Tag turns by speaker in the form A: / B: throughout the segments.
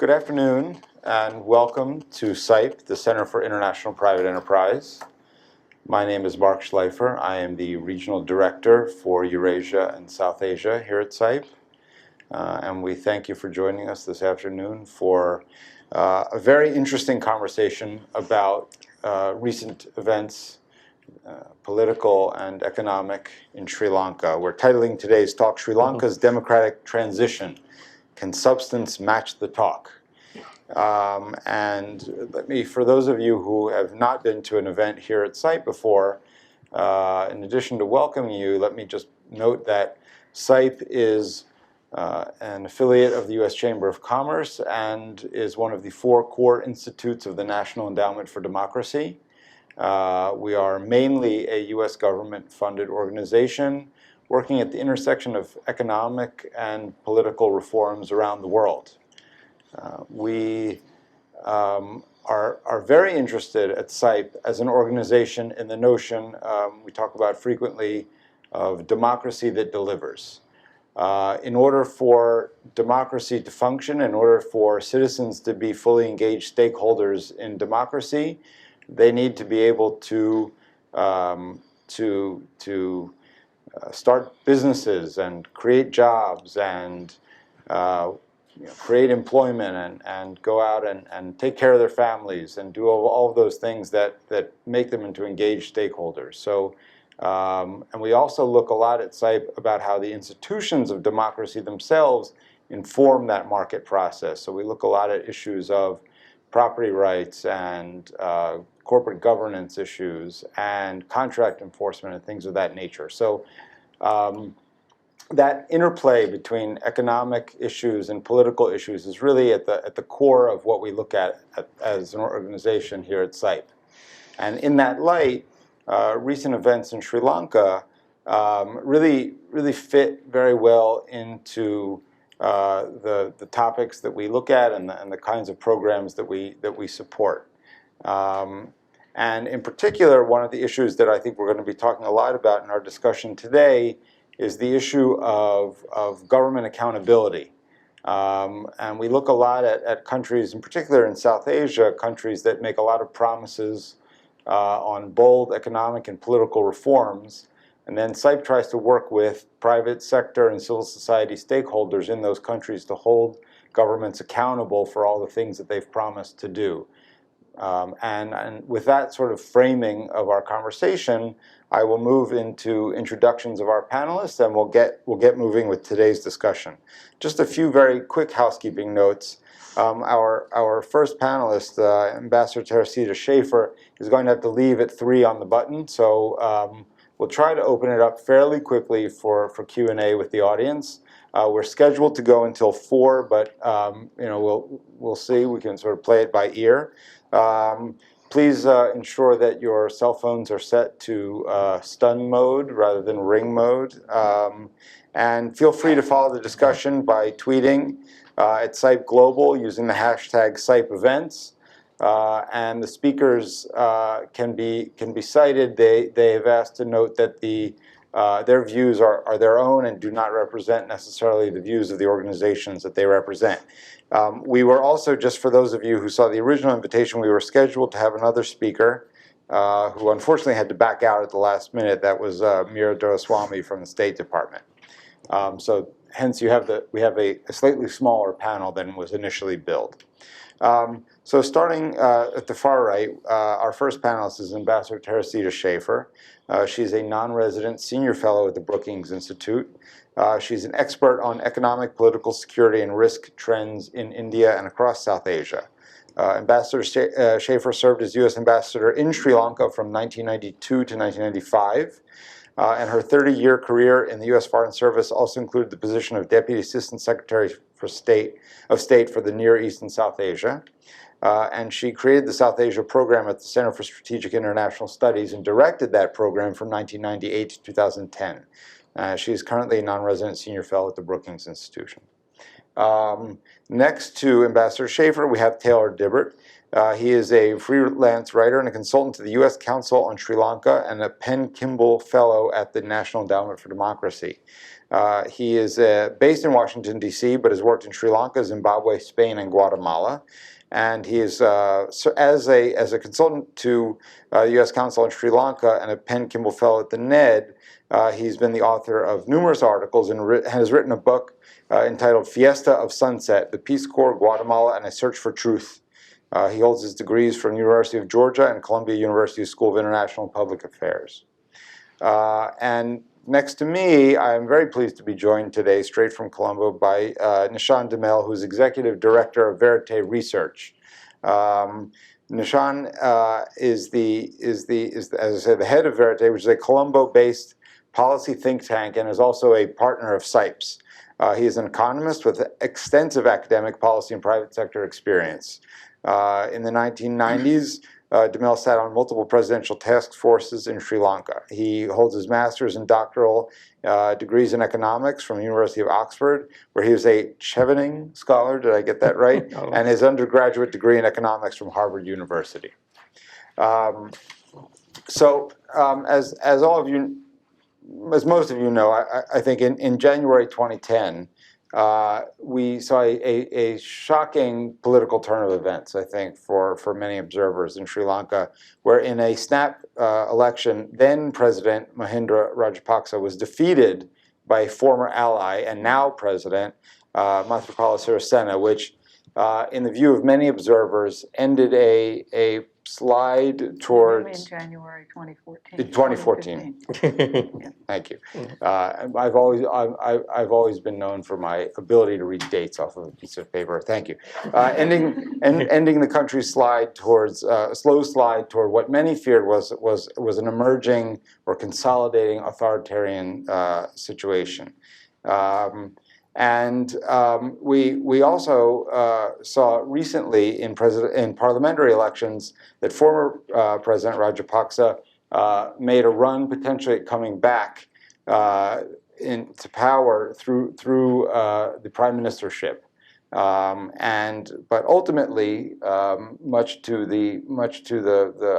A: Good afternoon and welcome to CIPE, the Center for International Private Enterprise. My name is Marc Schleifer. I am the Regional Director for Eurasia and South Asia here at CIPE. And we thank you for joining us this afternoon for a very interesting conversation about recent events, political and economic, in Sri Lanka. We're titling today's talk, Sri Lanka's Democratic Transition. Can substance match the talk? And let me, for those of you who have not been to an event here at CIPE before, in addition to welcoming you, let me just note that CIPE is an affiliate of the U.S. Chamber of Commerce and is one of the 4 core institutes of the National Endowment for Democracy. We are mainly a U.S. government-funded organization working at the intersection of economic and political reforms around the world. We are very interested at CIPE as an organization in the notion we talk about frequently of democracy that delivers. In order for democracy to function, in order for citizens to be fully engaged stakeholders in democracy, they need to be able to start businesses and create jobs and create employment and go out and take care of their families and do all of those things that make them into engaged stakeholders. So, and we also look a lot at CIPE about how the institutions of democracy themselves inform that market process. So we look a lot at issues of property rights and corporate governance issues and contract enforcement and things of that nature. So that interplay between economic issues and political issues is really at the core of what we look at as an organization here at CIPE. And in that light, recent events in Sri Lanka really fit very well into the topics that we look at and the kinds of programs that we support. And in particular, one of the issues that I think we're going to be talking a lot about in our discussion today is the issue of government accountability. And we look a lot at countries, in particular in South Asia, countries that make a lot of promises on bold economic and political reforms. And then CIPE tries to work with private sector and civil society stakeholders in those countries to hold governments accountable for all the things that they've promised to do. And with that sort of framing of our conversation, I will move into introductions of our panelists, and we'll get moving with today's discussion. Just a few very quick housekeeping notes. Our first panelist, Ambassador Teresita Schaffer, is going to have to leave at 3 on the button, so we'll try to open it up fairly quickly for Q&A with the audience. We're scheduled to go until 4, but we'll see. We can sort of play it by ear. Please ensure that your cell phones are set to stun mode rather than ring mode. And feel free to follow the discussion by tweeting at CIPE Global using the hashtag CIPE Events. And the speakers can be cited. They have asked to note that their views are their own and do not represent necessarily the views of the organizations that they represent. We were also, just for those of you who saw the original invitation, we were scheduled to have another speaker who unfortunately had to back out at the last minute. That was Mira Doraiswamy from the State Department. So hence we have a slightly smaller panel than was initially billed. So starting at the far right, our first panelist is Ambassador Teresita Schaffer. She's a non-resident senior fellow at the Brookings Institute. She's an expert on economic, political, security, and risk trends in India and across South Asia. Ambassador Schaffer served as U.S. Ambassador in Sri Lanka from 1992 to 1995. And her 30-year career in the U.S. Foreign Service also included the position of Deputy Assistant Secretary of State for the Near East and South Asia. And she created the South Asia program at the Center for Strategic International Studies and directed that program from 1998 to 2010. She is currently a non-resident senior fellow at the Brookings Institution. Next to Ambassador Schaffer, we have Taylor Dibbert. He is a freelance writer and a consultant to the U.S. Counsel on Sri Lanka and a Penn Kemble Fellow at the National Endowment for Democracy. He is based in Washington, D.C., but has worked in Sri Lanka, Zimbabwe, Spain, and Guatemala. And he is, as a consultant to the U.S. Counsel in Sri Lanka and a Penn Kemble Fellow at the NED, he's been the author of numerous articles and has written a book entitled Fiesta of Sunset, The Peace Corps, Guatemala, and a Search for Truth. He holds his degrees from the University of Georgia and Columbia University School of International and Public Affairs. And next to me, I am very pleased to be joined today, straight from Colombo, by Nishan Demel, who's Executive Director of Verite Research. Nishan is, as I said, the head of Verite, which is a Colombo-based policy think tank and is also a partner of CIPES. He is an economist with extensive academic, policy, and private sector experience. In the 1990s, Demel sat on multiple presidential task forces in Sri Lanka. He holds his master's and doctoral degrees in economics from the University of Oxford, where he was a Chevening scholar, did I get that right? And his undergraduate degree in economics from Harvard University. As all of you, as most of you know, I think in January 2010, we saw a shocking political turn of events, I think, for many observers in Sri Lanka, where in a snap election, then President Mahinda Rajapaksa was defeated by a former ally and now President, Maithripala Sirisena, which, in the view of many observers, ended a slide towards...
B: You mean January 2014.
A: 2014.
B: Yeah.
A: Thank you. I've always been known for my ability to read dates off of a piece of paper. Thank you. Ending the country's slide towards slow slide toward what many feared was an emerging or consolidating authoritarian situation. We also saw recently in parliamentary elections that former President Rajapaksa made a run potentially at coming back into power through the prime ministership, but ultimately, much to the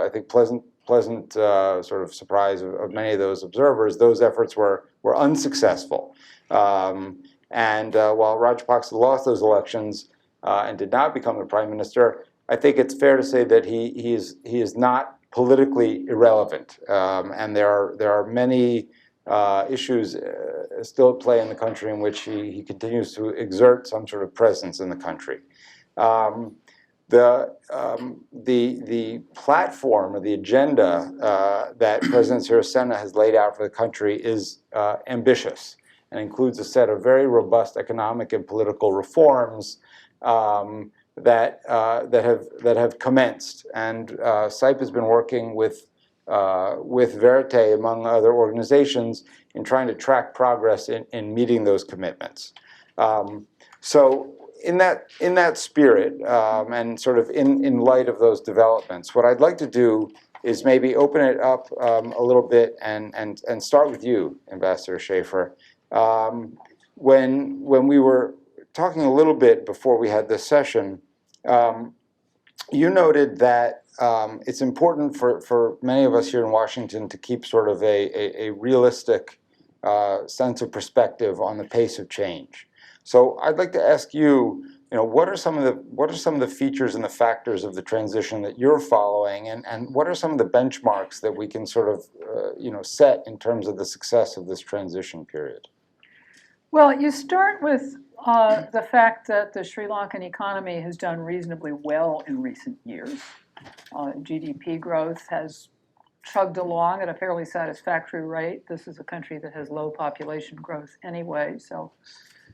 A: I think pleasant sort of surprise of many of those observers, those efforts were unsuccessful. While Rajapaksa lost those elections and did not become the prime minister, I think it's fair to say that he is not politically irrelevant, and there are many issues still at play in the country in which he continues to exert some sort of presence in the country. The platform or the agenda that President Sirisena has laid out for the country is ambitious and includes a set of very robust economic and political reforms that have commenced. And CIPE has been working with Verite, among other organizations, in trying to track progress in meeting those commitments. So in that spirit, and sort of in light of those developments, what I'd like to do is maybe open it up a little bit and start with you, Ambassador Schleifer. When we were talking a little bit before we had this session, you noted that it's important for many of us here in Washington to keep sort of a realistic sense of perspective on the pace of change. So I'd like to ask you, what are some of the features and the factors of the transition that you're following, and what are some of the benchmarks that we can sort of set in terms of the success of this transition period?
B: Well, you start with the fact that the Sri Lankan economy has done reasonably well in recent years. GDP growth has chugged along at a fairly satisfactory rate. This is a country that has low population growth anyway, so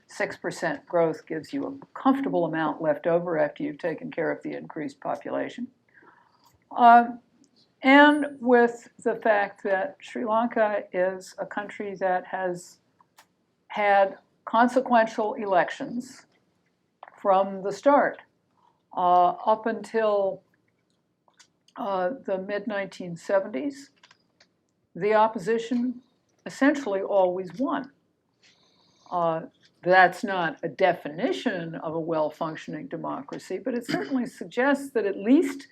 B: 6% growth gives you a comfortable amount left over after you've taken care of the increased population. And with the fact that Sri Lanka is a country that has had consequential elections from the start. Up until the mid-1970s, the opposition essentially always won. That's not a definition of a well-functioning democracy, but it certainly suggests that at least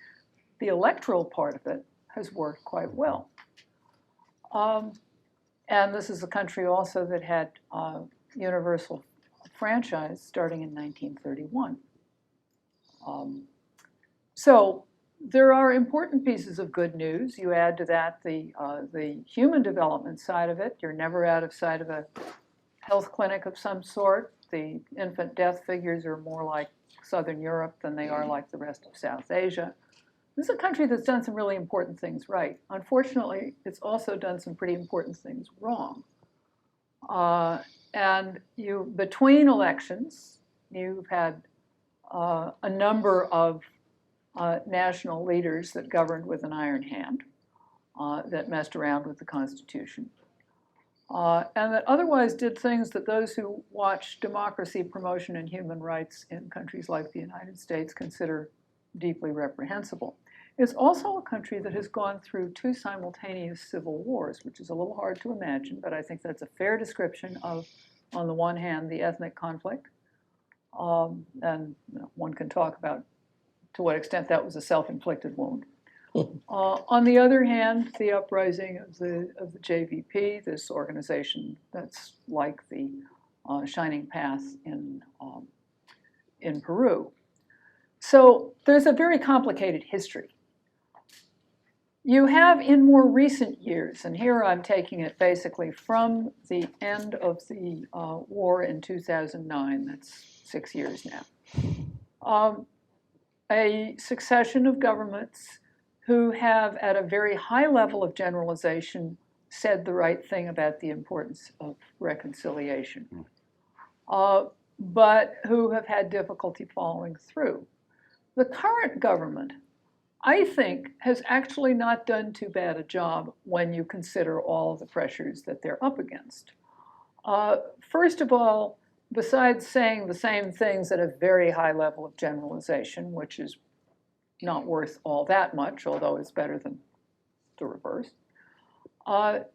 B: the electoral part of it has worked quite well. And this is a country also that had universal franchise starting in 1931. So there are important pieces of good news. You add to that the human development side of it. You're never out of sight of a health clinic of some sort. The infant death figures are more like Southern Europe than they are like the rest of South Asia. This is a country that's done some really important things right. Unfortunately, it's also done some pretty important things wrong. And between elections, you've had a number of national leaders that governed with an iron hand, that messed around with the Constitution, and that otherwise did things that those who watch democracy, promotion, and human rights in countries like the United States consider deeply reprehensible. It's also a country that has gone through 2 simultaneous civil wars, which is a little hard to imagine, but I think that's a fair description of, on the one hand, the ethnic conflict, and one can talk about to what extent that was a self-inflicted wound. On the other hand, the uprising of the JVP, this organization that's like the Shining Path in Peru. So there's a very complicated history. You have in more recent years, and here I'm taking it basically from the end of the war in 2009, that's 6 years now, a succession of governments who have, at a very high level of generalization, said the right thing about the importance of reconciliation, but who have had difficulty following through. The current government, I think, has actually not done too bad a job when you consider all of the pressures that they're up against. First of all, besides saying the same things at a very high level of generalization, which is not worth all that much, although it's better than the reverse,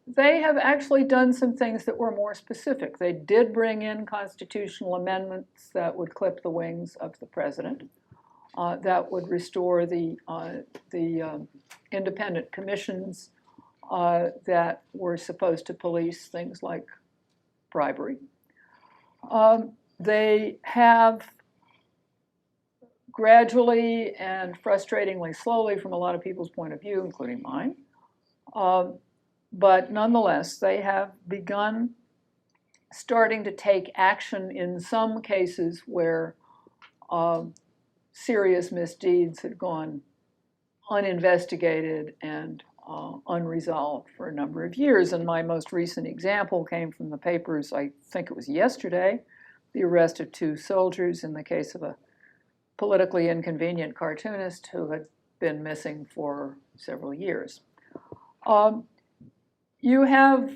B: they have actually done some things that were more specific. They did bring in constitutional amendments that would clip the wings of the president, that would restore the independent commissions that were supposed to police things like bribery. They have gradually and frustratingly slowly, from a lot of people's point of view, including mine, but nonetheless, they have begun starting to take action in some cases where serious misdeeds had gone uninvestigated and unresolved for a number of years. And my most recent example came from the papers, I think it was yesterday, the arrest of 2 soldiers in the case of a politically inconvenient cartoonist who had been missing for several years. You have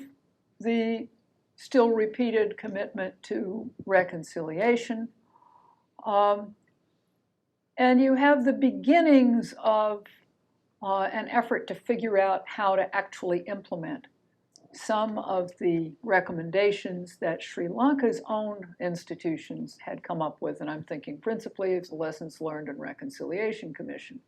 B: the still repeated commitment to reconciliation, and you have the beginnings of an effort to figure out how to actually implement some of the recommendations that Sri Lanka's own institutions had come up with, and I'm thinking principally of the Lessons Learned and Reconciliation Commission,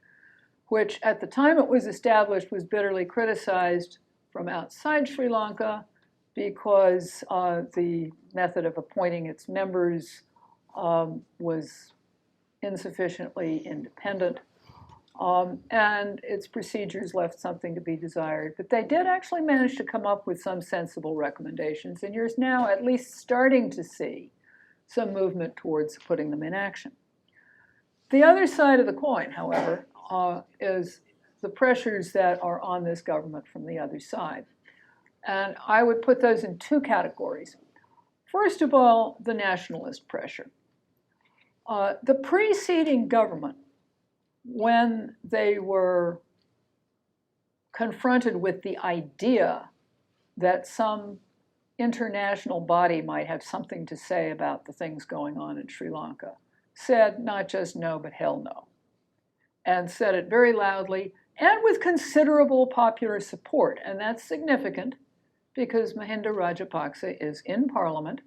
B: which at the time it was established was bitterly criticized from outside Sri Lanka because the method of appointing its members was insufficiently independent, and its procedures left something to be desired. But they did actually manage to come up with some sensible recommendations, and you're now at least starting to see some movement towards putting them in action. The other side of the coin, however, is the pressures that are on this government from the other side. And I would put those in 2 categories. First of all, the nationalist pressure. The preceding government, when they were confronted with the idea that some international body might have something to say about the things going on in Sri Lanka, said not just no, but hell no, and said it very loudly and with considerable popular support. And that's significant because Mahinda Rajapaksa is in parliament,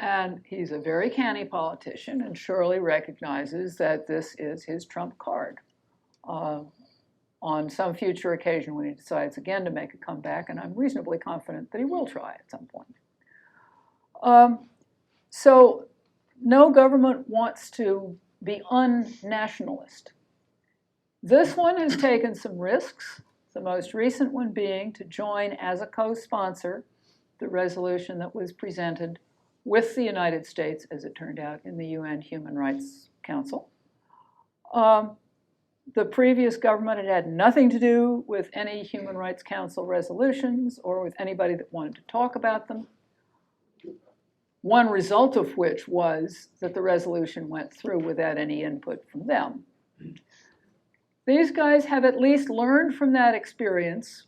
B: and he's a very canny politician and surely recognizes that this is his trump card. on some future occasion when he decides again to make a comeback, and I'm reasonably confident that he will try at some point. So no government wants to be un-nationalist. This one has taken some risks, the most recent one being to join as a co-sponsor the resolution that was presented with the United States, as it turned out, in the UN Human Rights Council. The previous government had nothing to do with any Human Rights Council resolutions or with anybody that wanted to talk about them. One result of which was that the resolution went through without any input from them. These guys have at least learned from that experience,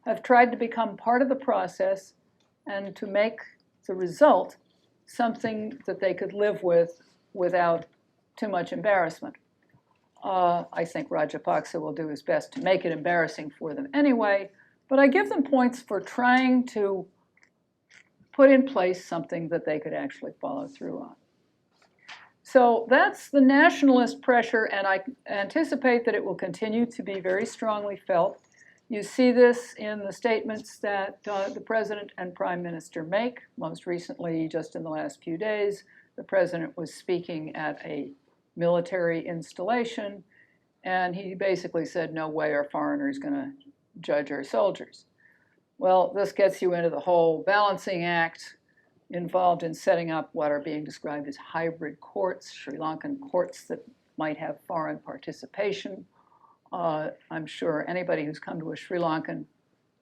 B: have tried to become part of the process, and to make the result something that they could live with without too much embarrassment. I think Rajapaksa will do his best to make it embarrassing for them anyway, but I give them points for trying to put in place something that they could actually follow through on. So that's the nationalist pressure, and I anticipate that it will continue to be very strongly felt. You see this in the statements that the President and Prime Minister make. Most recently, just in the last few days, the President was speaking at a military installation, and he basically said, no way are foreigners going to judge our soldiers. Well, this gets you into the whole balancing act involved in setting up what are being described as hybrid courts, Sri Lankan courts that might have foreign participation. I'm sure anybody who's come to a Sri Lankan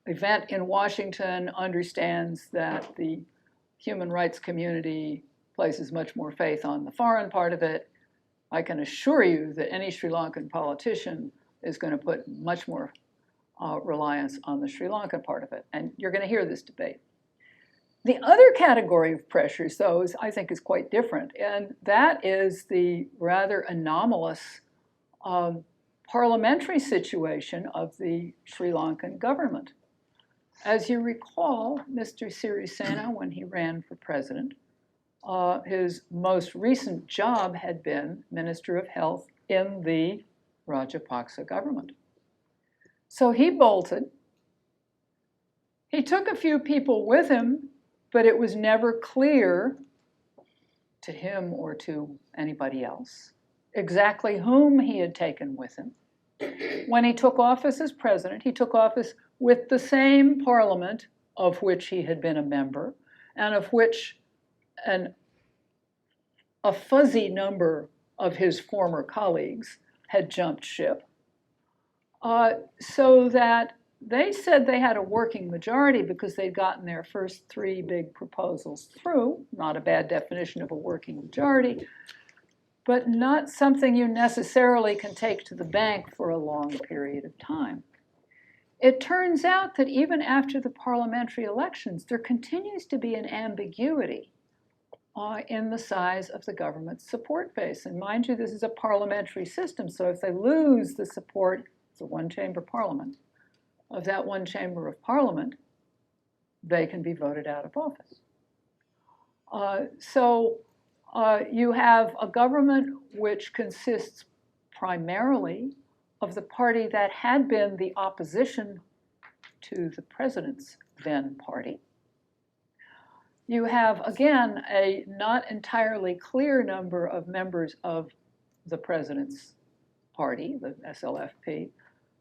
B: event in Washington understands that the human rights community places much more faith on the foreign part of it. I can assure you that any Sri Lankan politician is going to put much more reliance on the Sri Lankan part of it, and you're going to hear this debate. The other category of pressures, though, I think is quite different, and that is the rather anomalous parliamentary situation of the Sri Lankan government. As you recall, Mr. Sirisena, when he ran for president, his most recent job had been Minister of Health in the Rajapaksa government. So he bolted. He took a few people with him, but it was never clear to him or to anybody else exactly whom he had taken with him. When he took office as president, he took office with the same parliament of which he had been a member, and of which a fuzzy number of his former colleagues had jumped ship, so that they said they had a working majority because they'd gotten their first 3 big proposals through. Not a bad definition of a working majority, but not something you necessarily can take to the bank for a long period of time. It turns out that even after the parliamentary elections, there continues to be an ambiguity in the size of the government's support base. And mind you, this is a parliamentary system, so if they lose the support, it's a one-chamber parliament, of that one chamber of parliament, they can be voted out of office. So you have a government which consists primarily of the party that had been the opposition to the president's then party. You have, again, a not entirely clear number of members of the president's party, the SLFP,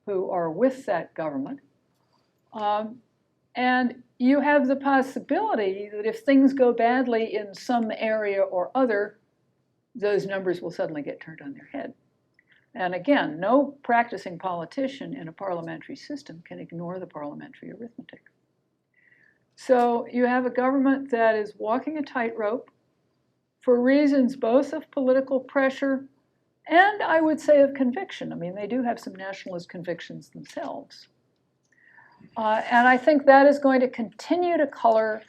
B: who are with that government. And you have the possibility that if things go badly in some area or other, those numbers will suddenly get turned on their head. And again, no practicing politician in a parliamentary system can ignore the parliamentary arithmetic. So you have a government that is walking a tightrope for reasons both of political pressure and, I would say, of conviction. I mean, they do have some nationalist convictions themselves. And I think that is going to continue to color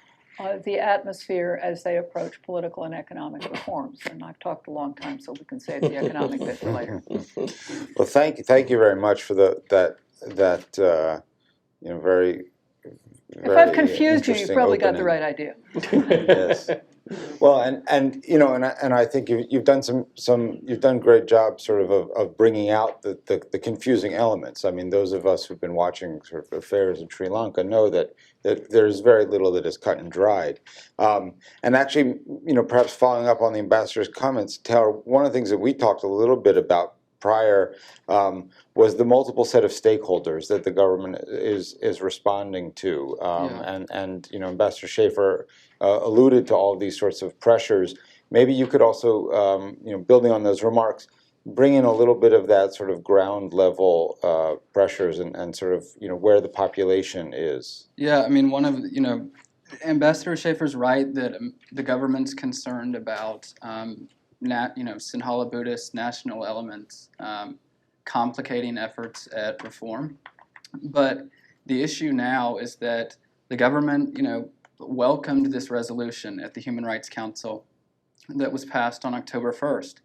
B: the atmosphere as they approach political and economic reforms. And I've talked a long time, so we can save the economic bit for later.
A: Well, thank you very much for that very
B: If I've confused you, you probably got the right idea.
A: Yes. Well, and you know, and I think you've done you've done a great job sort of bringing out the confusing elements. I mean, those of us who've been watching sort of affairs in Sri Lanka know that there's very little that is cut and dried. And actually, you know, perhaps following up on the ambassador's comments, Taylor, one of the things that we talked a little bit about prior was the multiple set of stakeholders that the government is responding to, and you know, Ambassador Schaffer alluded to all of these sorts of pressures. Maybe you could also, you know, building on those remarks, bring in a little bit of that sort of ground level pressures and sort of, you know, where the population is.
C: Yeah, I mean, one of, you know, Ambassador Schaffer's right that the government's concerned about, you know, Sinhala Buddhist national elements complicating efforts at reform. But the issue now is that the government, you know, welcomed this resolution at the Human Rights Council that was passed on October 1st.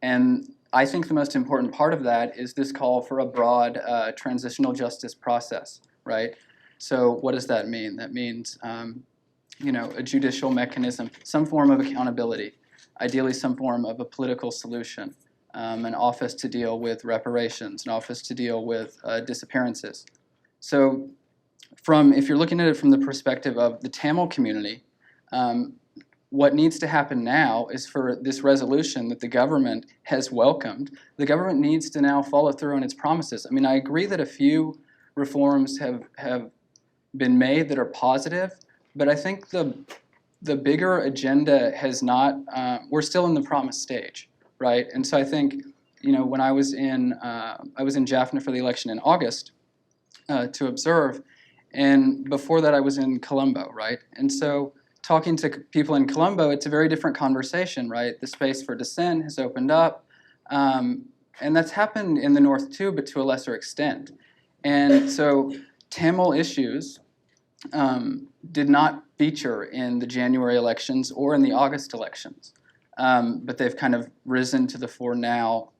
C: And I think the most important part of that is this call for a broad transitional justice process, right? So what does that mean? That means, you know, a judicial mechanism, some form of accountability, ideally some form of a political solution, an office to deal with reparations, an office to deal with disappearances. So if you're looking at it from the perspective of the Tamil community, what needs to happen now is for this resolution that the government has welcomed, the government needs to now follow through on its promises. I mean, I agree that a few reforms have been made that are positive, but I think the bigger agenda has not, we're still in the promise stage, right? And so I think, you know, when I was in Jaffna for the election in August to observe, and before that I was in Colombo, right? And so talking to people in Colombo, it's a very different conversation, right? The space for dissent has opened up, and that's happened in the North too, but to a lesser extent. And so Tamil issues did not feature in the January elections or in the August elections, but they've kind of risen to the fore now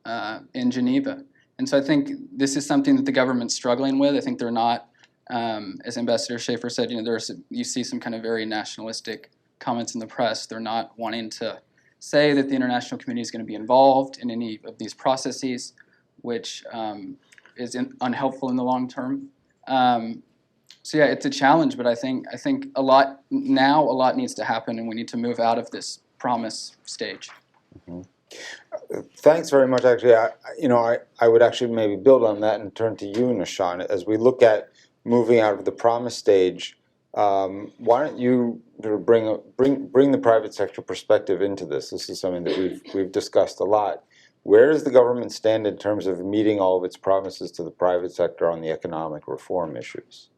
C: in Geneva. And so I think this is something that the government's struggling with. I think they're not, as Ambassador Schaffer said, you know, you see some kind of very nationalistic comments in the press. They're not wanting to say that the international community is going to be involved in any of these processes, which is unhelpful in the long term. So yeah, it's a challenge, but I think a lot needs to happen, and we need to move out of this promise stage.
A: Mm-hmm. Thanks very much. Actually, I would actually maybe build on that and turn to you, Nishan, as we look at moving out of the promise stage. Why don't you bring the private sector perspective into this? This is something that we've discussed a lot. Where does the government stand in terms of meeting all of its promises to the private sector on the economic reform issues?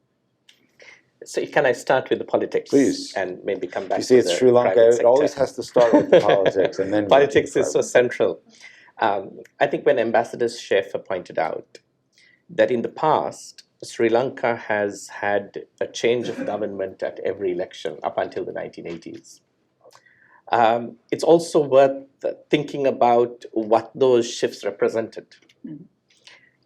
D: So can I start with the politics?
A: Please.
D: And maybe come back to the
A: You see, it's Sri Lanka. It always has to start with the politics, and then
D: politics is so central. I think when Ambassador Schaffer pointed out that in the past, Sri Lanka has had a change of government at every election up until the 1980s. It's also worth thinking about what those shifts represented.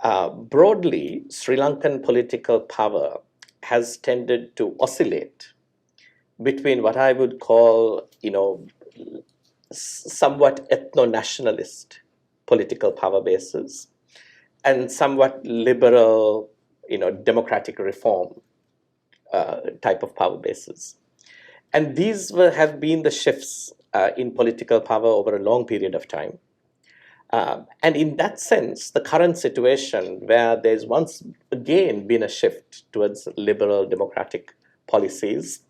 D: Broadly, Sri Lankan political power has tended to oscillate between what I would call, you know, somewhat ethno-nationalist political power bases and somewhat liberal, you know, democratic reform type of power bases. And these have been the shifts in political power over a long period of time. And in that sense, the current situation where there's once again been a shift towards liberal democratic policies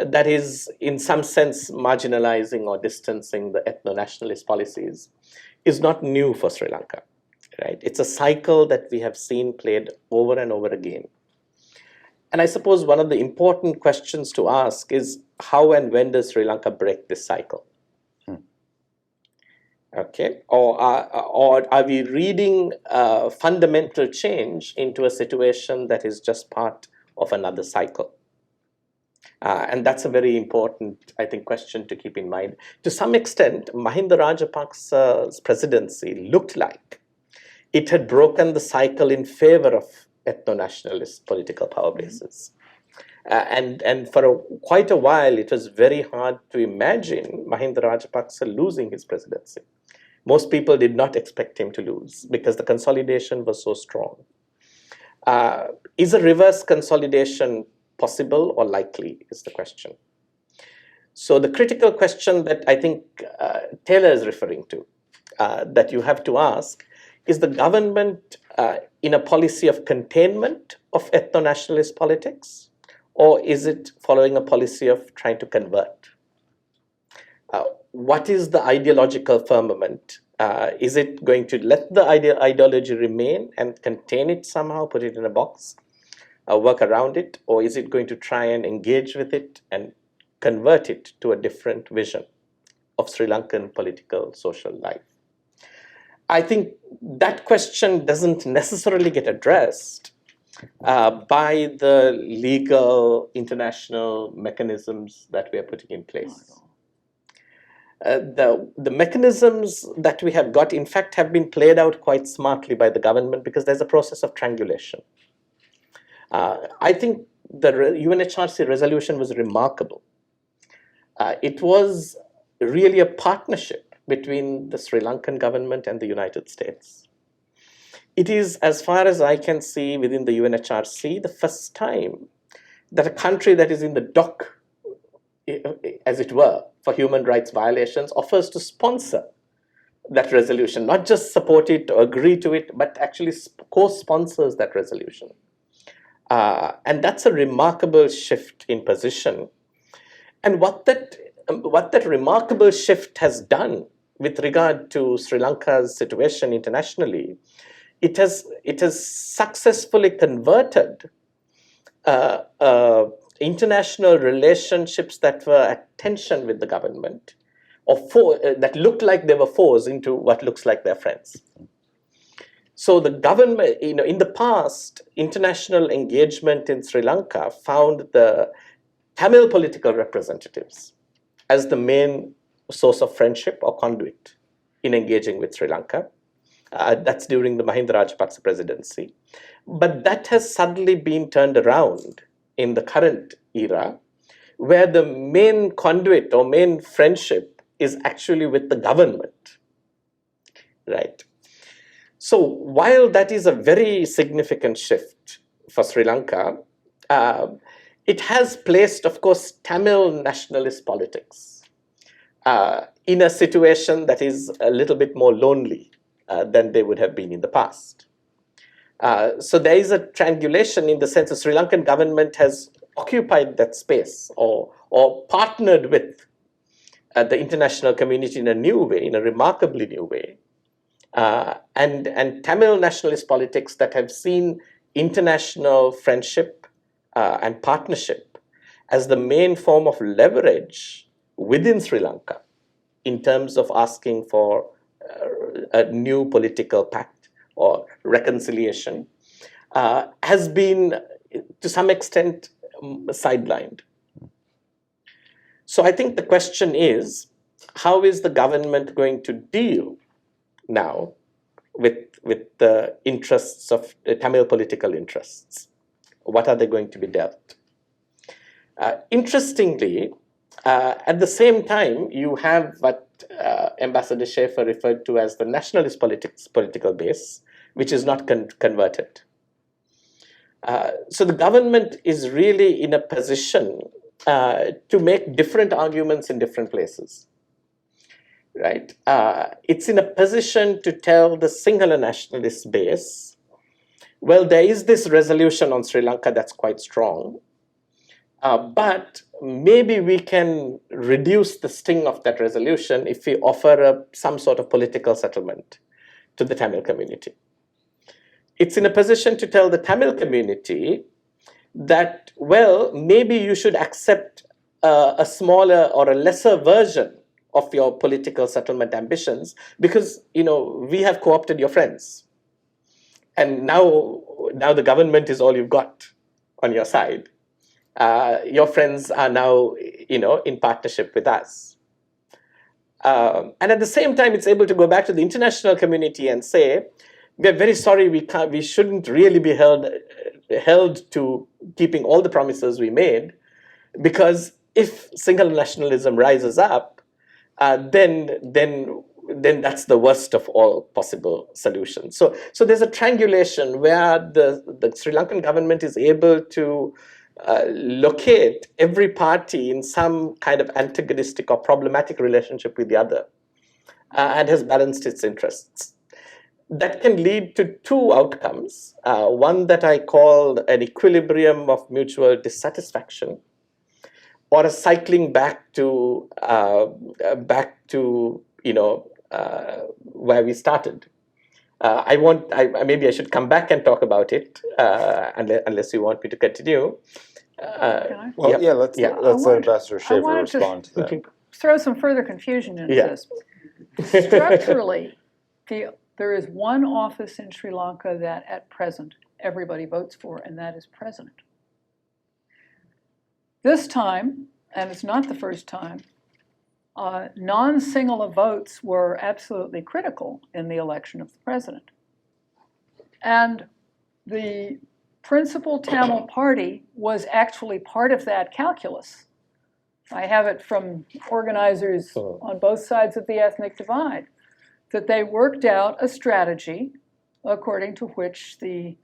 D: that is in some sense marginalizing or distancing the ethno-nationalist policies is not new for Sri Lanka, right? It's a cycle that we have seen played over and over again. And I suppose one of the important questions to ask is how and when does Sri Lanka break this cycle? Okay, or are we reading fundamental change into a situation that is just part of another cycle? And that's a very important, I think, question to keep in mind. To some extent, Mahinda Rajapaksa's presidency looked like it had broken the cycle in favor of ethno-nationalist political power bases. And for quite a while, it was very hard to imagine Mahinda Rajapaksa losing his presidency. Most people did not expect him to lose because the consolidation was so strong. Is a reverse consolidation possible or likely is the question. So the critical question that I think Taylor is referring to, that you have to ask, is the government in a policy of containment of ethno-nationalist politics, or is it following a policy of trying to convert? What is the ideological firmament? Is it going to let the ideology remain and contain it somehow, put it in a box, work around it, or is it going to try and engage with it and convert it to a different vision of Sri Lankan political social life? I think that question doesn't necessarily get addressed by the legal international mechanisms that we are putting in place. The mechanisms that we have got, in fact, have been played out quite smartly by the government because there's a process of triangulation. I think the UNHRC resolution was remarkable. It was really a partnership between the Sri Lankan government and the United States. It is, as far as I can see within the UNHRC, the first time that a country that is in the dock, as it were, for human rights violations offers to sponsor that resolution, not just support it or agree to it, but actually co-sponsors that resolution. And that's a remarkable shift in position. And what that remarkable shift has done with regard to Sri Lanka's situation internationally, it has successfully converted international relationships that were at tension with the government, or that looked like they were foes, into what looks like they're friends. So the government, in the past, international engagement in Sri Lanka found the Tamil political representatives as the main source of friendship or conduit in engaging with Sri Lanka. That's during the Mahinda Rajapaksa presidency. But that has suddenly been turned around in the current era, where the main conduit or main friendship is actually with the government, right? So while that is a very significant shift for Sri Lanka, it has placed, of course, Tamil nationalist politics in a situation that is a little bit more lonely than they would have been in the past. So there is a triangulation in the sense the Sri Lankan government has occupied that space or partnered with the international community in a new way, in a remarkably new way. And Tamil nationalist politics that have seen international friendship and partnership as the main form of leverage within Sri Lanka in terms of asking for a new political pact or reconciliation, has been, to some extent, sidelined. So I think the question is, how is the government going to deal now with the interests of Tamil political interests? What are they going to be dealt? Interestingly, at the same time, you have what Ambassador Schaffer referred to as the nationalist political base, which is not converted. So the government is really in a position to make different arguments in different places, right? It's in a position to tell the Sinhala nationalist base, well, there is this resolution on Sri Lanka that's quite strong, but maybe we can reduce the sting of that resolution if we offer some sort of political settlement to the Tamil community. It's in a position to tell the Tamil community that, well, maybe you should accept a smaller or a lesser version of your political settlement ambitions because, we have co-opted your friends. And now the government is all you've got on your side. Your friends are now, in partnership with us. And at the same time, it's able to go back to the international community and say, we're very sorry, we shouldn't really be held held to keeping all the promises we made, because if single nationalism rises up, then that's the worst of all possible solutions. So there's a triangulation where the Sri Lankan government is able to locate every party in some kind of antagonistic or problematic relationship with the other, and has balanced its interests. That can lead to two outcomes. One that I call an equilibrium of mutual dissatisfaction, or a cycling back to where we started. Maybe I should come back and talk about it, unless you want me to continue.
B: Can I?
A: Well, yeah, let's
B: I
A: let
B: wanted-
A: Ambassador Schaffer
B: wanted to-
A: respond to that.
B: Throw some further confusion into
D: Yeah.
B: this. Structurally, there is one office in Sri Lanka that at present everybody votes for, and that is president. This time, and it's not the first time, non-Sinhala votes were absolutely critical in the election of the president. And the principal Tamil party was actually part of that calculus. I have it from organizers on both sides of the ethnic divide, that they worked out a strategy according to which the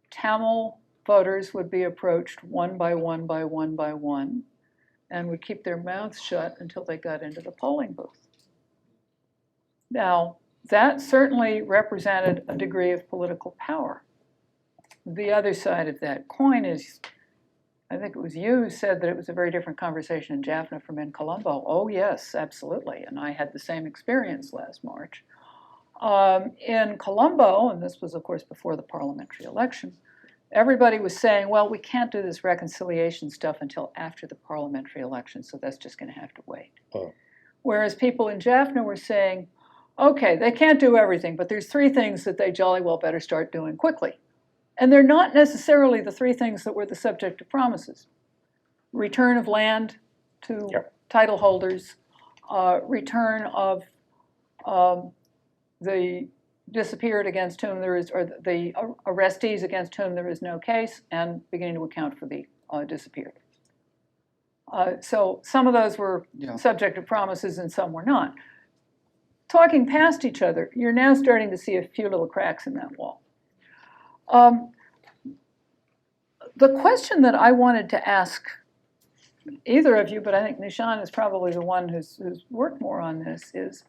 B: Tamil voters would be approached one by one by one by one, and would keep their mouths shut until they got into the polling booth. Now, that certainly represented a degree of political power. The other side of that coin is, I think it was you who said that it was a very different conversation in Jaffna from in Colombo. Oh yes, absolutely, and I had the same experience last March. In Colombo, and this was of course before the parliamentary election, everybody was saying, well, we can't do this reconciliation stuff until after the parliamentary election, so that's just going to have to wait. Whereas people in Jaffna were saying, okay, they can't do everything, but there's three things that they jolly well better start doing quickly. And they're not necessarily the three things that were the subject of promises. Return of land to title holders, return of the disappeared against whom there is, or the arrestees against whom there is no case, and beginning to account for the disappeared. So some of those were subject of promises and some were not. Talking past each other, you're now starting to see a few little cracks in that wall. The question that I wanted to ask either of you, but I think Nishan is probably the one who's worked more on this, is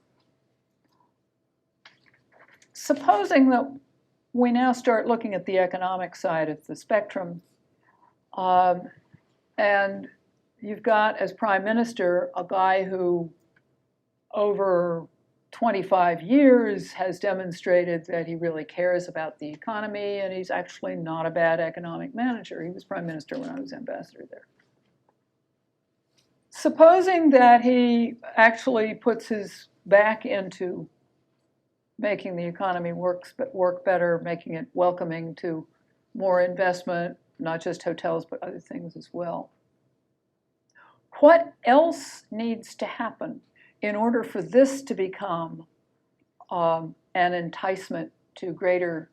B: supposing that we now start looking at the economic side of the spectrum, and you've got as prime minister a guy who over 25 years has demonstrated that he really cares about the economy, and he's actually not a bad economic manager. He was prime minister when I was ambassador there. Supposing that he actually puts his back into making the economy work better, making it welcoming to more investment, not just hotels, but other things as well. What else needs to happen in order for this to become an enticement to greater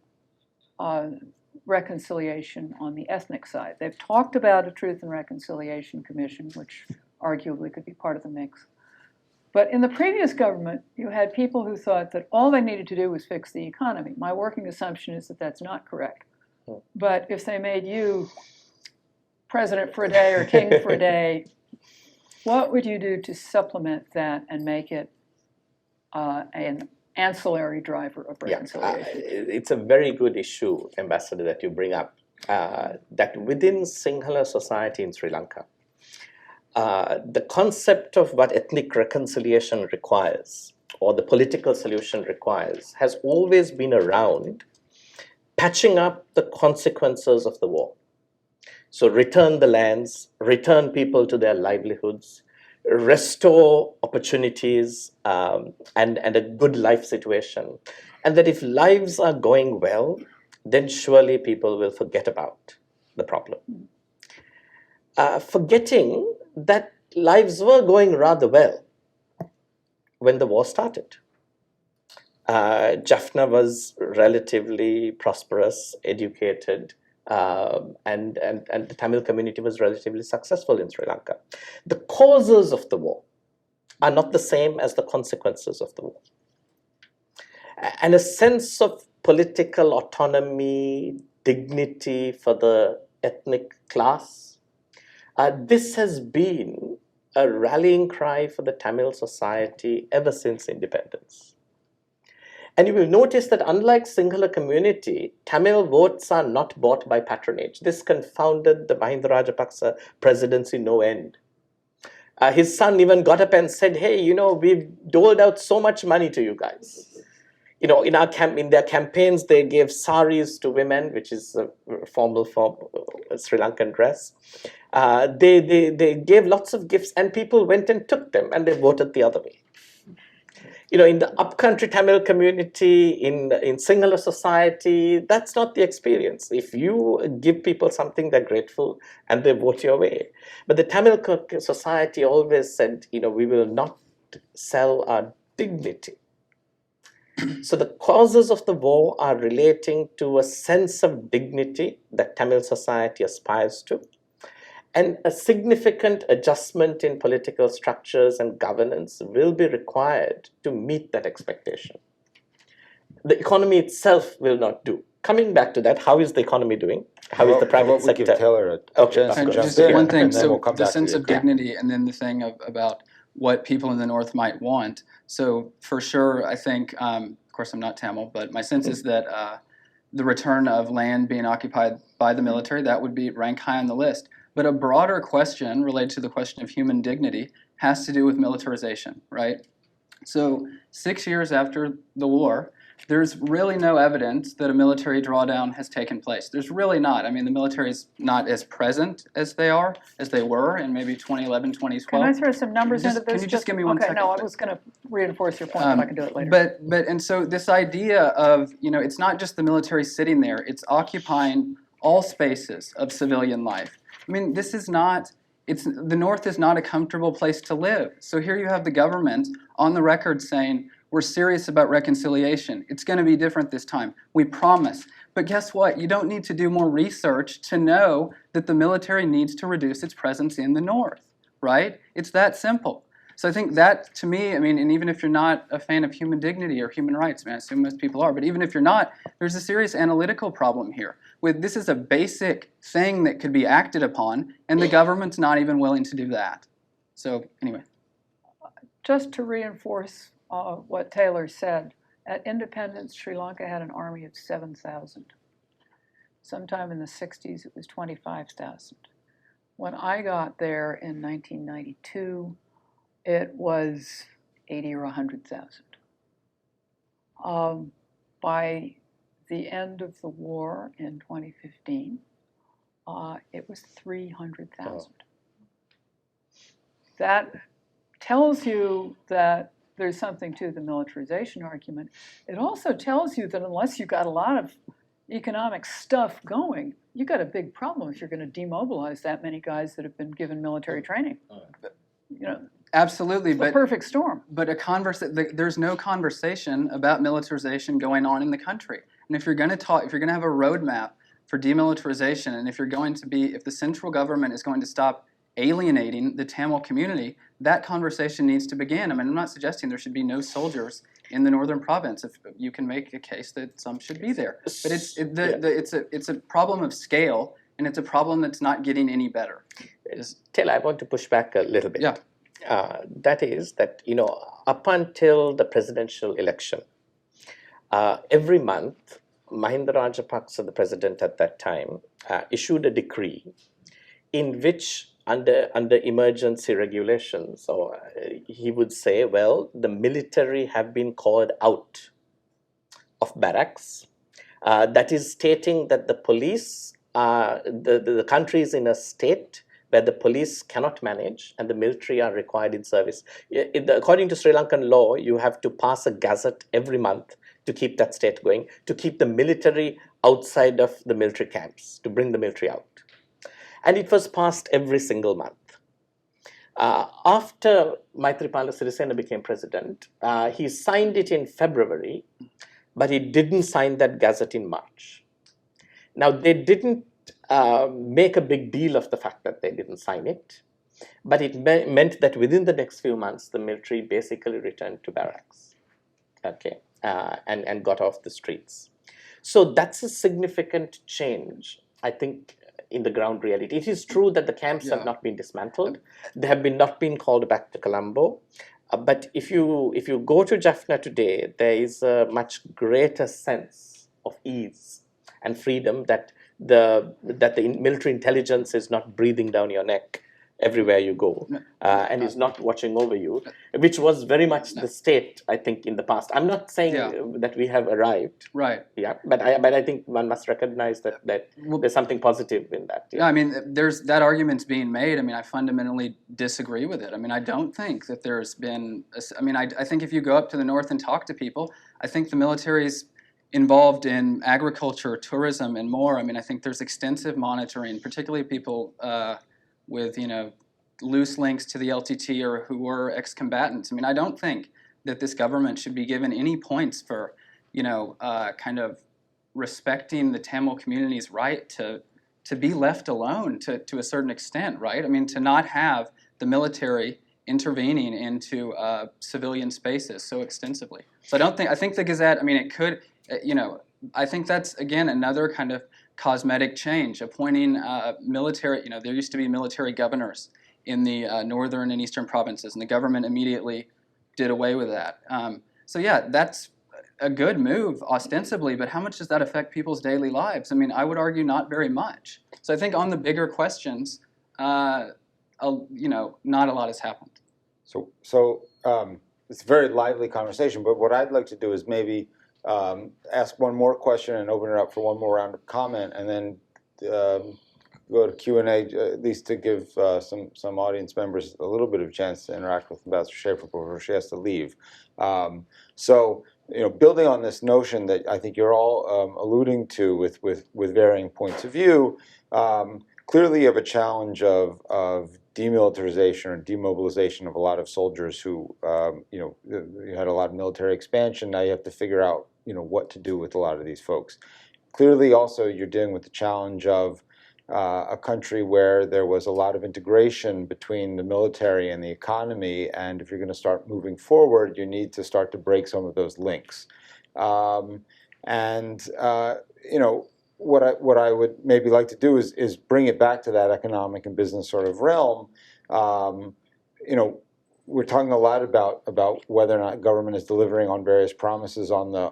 B: reconciliation on the ethnic side? They've talked about a Truth and Reconciliation Commission, which arguably could be part of the mix. But in the previous government, you had people who thought that all they needed to do was fix the economy. My working assumption is that that's not correct. But if they made you president for a day or king for a day, what would you do to supplement that and make it an ancillary driver of reconciliation?
D: It's a very good issue, Ambassador, that you bring up, that within Sinhala society in Sri Lanka, the concept of what ethnic reconciliation requires, or the political solution requires, has always been around patching up the consequences of the war. So return the lands, return people to their livelihoods, restore opportunities, and a good life situation. And that if lives are going well, then surely people will forget about the problem. Forgetting that lives were going rather well when the war started. Jaffna was relatively prosperous, educated, and the Tamil community was relatively successful in Sri Lanka. The causes of the war are not the same as the consequences of the war. And a sense of political autonomy, dignity for the ethnic class, this has been a rallying cry for the Tamil society ever since independence. And you will notice that unlike Sinhala community, Tamil votes are not bought by patronage. This confounded the Mahinda Rajapaksa presidency no end. His son even got up and said, hey, you know, we've doled out so much money to you guys. You know, in their campaigns, they gave saris to women, which is a formal form of Sri Lankan dress. They gave lots of gifts, and people went and took them, and they voted the other way. You know, in the upcountry Tamil community, in Sinhala society, that's not the experience. If you give people something, they're grateful and they vote your way. But the Tamil society always said, you know, we will not sell our dignity. So the causes of the war are relating to a sense of dignity that Tamil society aspires to, and a significant adjustment in political structures and governance will be required to meet that expectation. The economy itself will not do. Coming back to that, how is the economy doing? How is the private sector?
A: Give Taylor a chance to
C: And
A: jump
C: just
A: in,
C: one thing,
A: and then
C: so
A: we'll come
C: the
A: back to
C: sense
A: you.
C: of dignity, and then the thing about what people in the North might want. So for sure, I think, of course I'm not Tamil, but my sense is that the return of land being occupied by the military, that would be rank high on the list. But a broader question related to the question of human dignity has to do with militarization, right? So 6 years after the war, there's really no evidence that a military drawdown has taken place. There's really not. I mean, the military is not as present as they were in maybe 2011, 2012.
B: Can I throw some numbers into this?
C: Can you just give me one second?
B: Okay, no, I
C: please?
B: was going to reinforce your point, but I can do it later.
C: And so this idea of, you know, it's not just the military sitting there, it's occupying all spaces of civilian life. I mean, this is not, the North is not a comfortable place to live. So here you have the government on the record saying, we're serious about reconciliation. It's going to be different this time. We promise. But guess what? You don't need to do more research to know that the military needs to reduce its presence in the North, right? It's that simple. So I think that, to me, I mean, and even if you're not a fan of human dignity or human rights, I mean, I assume most people are, but even if you're not, there's a serious analytical problem here. This is a basic thing that could be acted upon, and the government's not even willing to do that. So anyway.
B: Just to reinforce what Taylor said, at independence, Sri Lanka had an army of 7,000. Sometime in the 60s, it was 25,000. When I got there in 1992, it was 80 or 100,000. By the end of the war in 2015, it was 300,000. That tells you that there's something to the militarization argument. It also tells you that unless you've got a lot of economic stuff going, you've got a big problem if you're going to demobilize that many guys that have been given military training. You know,
C: absolutely,
B: it's the perfect storm.
C: But there's no conversation about militarization going on in the country. And if you're going to have a roadmap for demilitarization, and if the central government is going to stop alienating the Tamil community, that conversation needs to begin. I mean, I'm not suggesting there should be no soldiers in the northern province. If you can make a case that some should be there, but it's a problem of scale, and it's a problem that's not getting any better.
D: Taylor, I want to push back a little bit.
C: Yeah.
D: That is that, you know, up until the presidential election, every month, Mahinda Rajapaksa, the president at that time, issued a decree in which under emergency regulations, or he would say, well, the military have been called out of barracks. That is stating that the police, the country is in a state where the police cannot manage and the military are required in service. According to Sri Lankan law, you have to pass a gazette every month to keep that state going, to keep the military outside of the military camps, to bring the military out. And it was passed every single month. After Maithripala Sirisena became president, he signed it in February, but he didn't sign that gazette in March. Now, they didn't make a big deal of the fact that they didn't sign it. But it meant that within the next few months, the military basically returned to barracks, okay, and got off the streets. So that's a significant change, I think, in the ground reality. It is true that the camps have not been dismantled. They have not been called back to Colombo. But if you go to Jaffna today, there is a much greater sense of ease and freedom that the military intelligence is not breathing down your neck everywhere you go, and is not watching over you, which was very much the state, I think, in the past. I'm not saying that we have arrived,
C: Right.
D: yeah, but I think one must recognize that there's something positive in that.
C: Yeah, I mean, there's that argument's being made. I mean, I fundamentally disagree with it. I mean, I don't think that there's been. I think if you go up to the north and talk to people, I think the military's involved in agriculture, tourism, and more. I mean, I think there's extensive monitoring, particularly people with loose links to the LTT or who were ex-combatants. I mean, I don't think that this government should be given any points for kind of respecting the Tamil community's right to be left alone to a certain extent, right? I mean, to not have the military intervening into civilian spaces so extensively. So I think the Gazette, I mean, it could, I think that's, again, another kind of cosmetic change, appointing military, there used to be military governors in the northern and eastern provinces, and the government immediately did away with that. So yeah, that's a good move, ostensibly, but how much does that affect people's daily lives? I mean, I would argue not very much. So I think on the bigger questions, not a lot has happened.
A: So it's a very lively conversation, but what I'd like to do is maybe ask one more question and open it up for one more round of comment, and then go to Q&A, at least to give some audience members a little bit of a chance to interact with Ambassador Schaffer before she has to leave. So, building on this notion that I think you're all alluding to with varying points of view, clearly you have a challenge of demilitarization or demobilization of a lot of soldiers who, you had a lot of military expansion. Now you have to figure out, what to do with a lot of these folks. Clearly also you're dealing with the challenge of a country where there was a lot of integration between the military and the economy, and if you're going to start moving forward, you need to start to break some of those links. What I would maybe like to do is bring it back to that economic and business sort of realm. We're talking a lot about whether or not government is delivering on various promises on the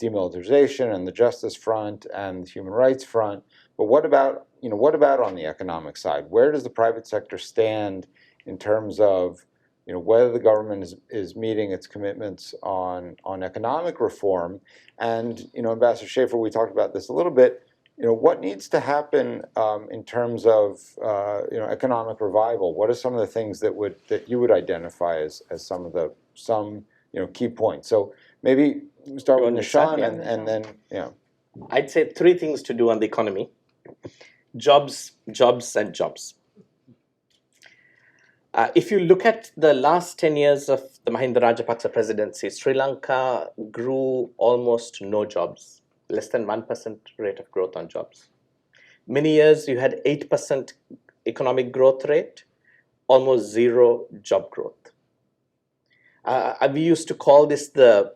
A: demilitarization and the justice front and the human rights front. But what about on the economic side? Where does the private sector stand in terms of whether the government is meeting its commitments on economic reform? And Ambassador Schaffer, we talked about this a little bit. What needs to happen in terms of economic revival? What are some of the things that you would identify as some key points? So maybe start with Nishan and then
D: I'd say three things to do on the economy: jobs, jobs, and jobs. If you look at the last 10 years of the Mahinda Rajapaksa presidency, Sri Lanka grew almost no jobs, less than 1% rate of growth on jobs. Many years you had 8% economic growth rate, almost zero job growth. We used to call this the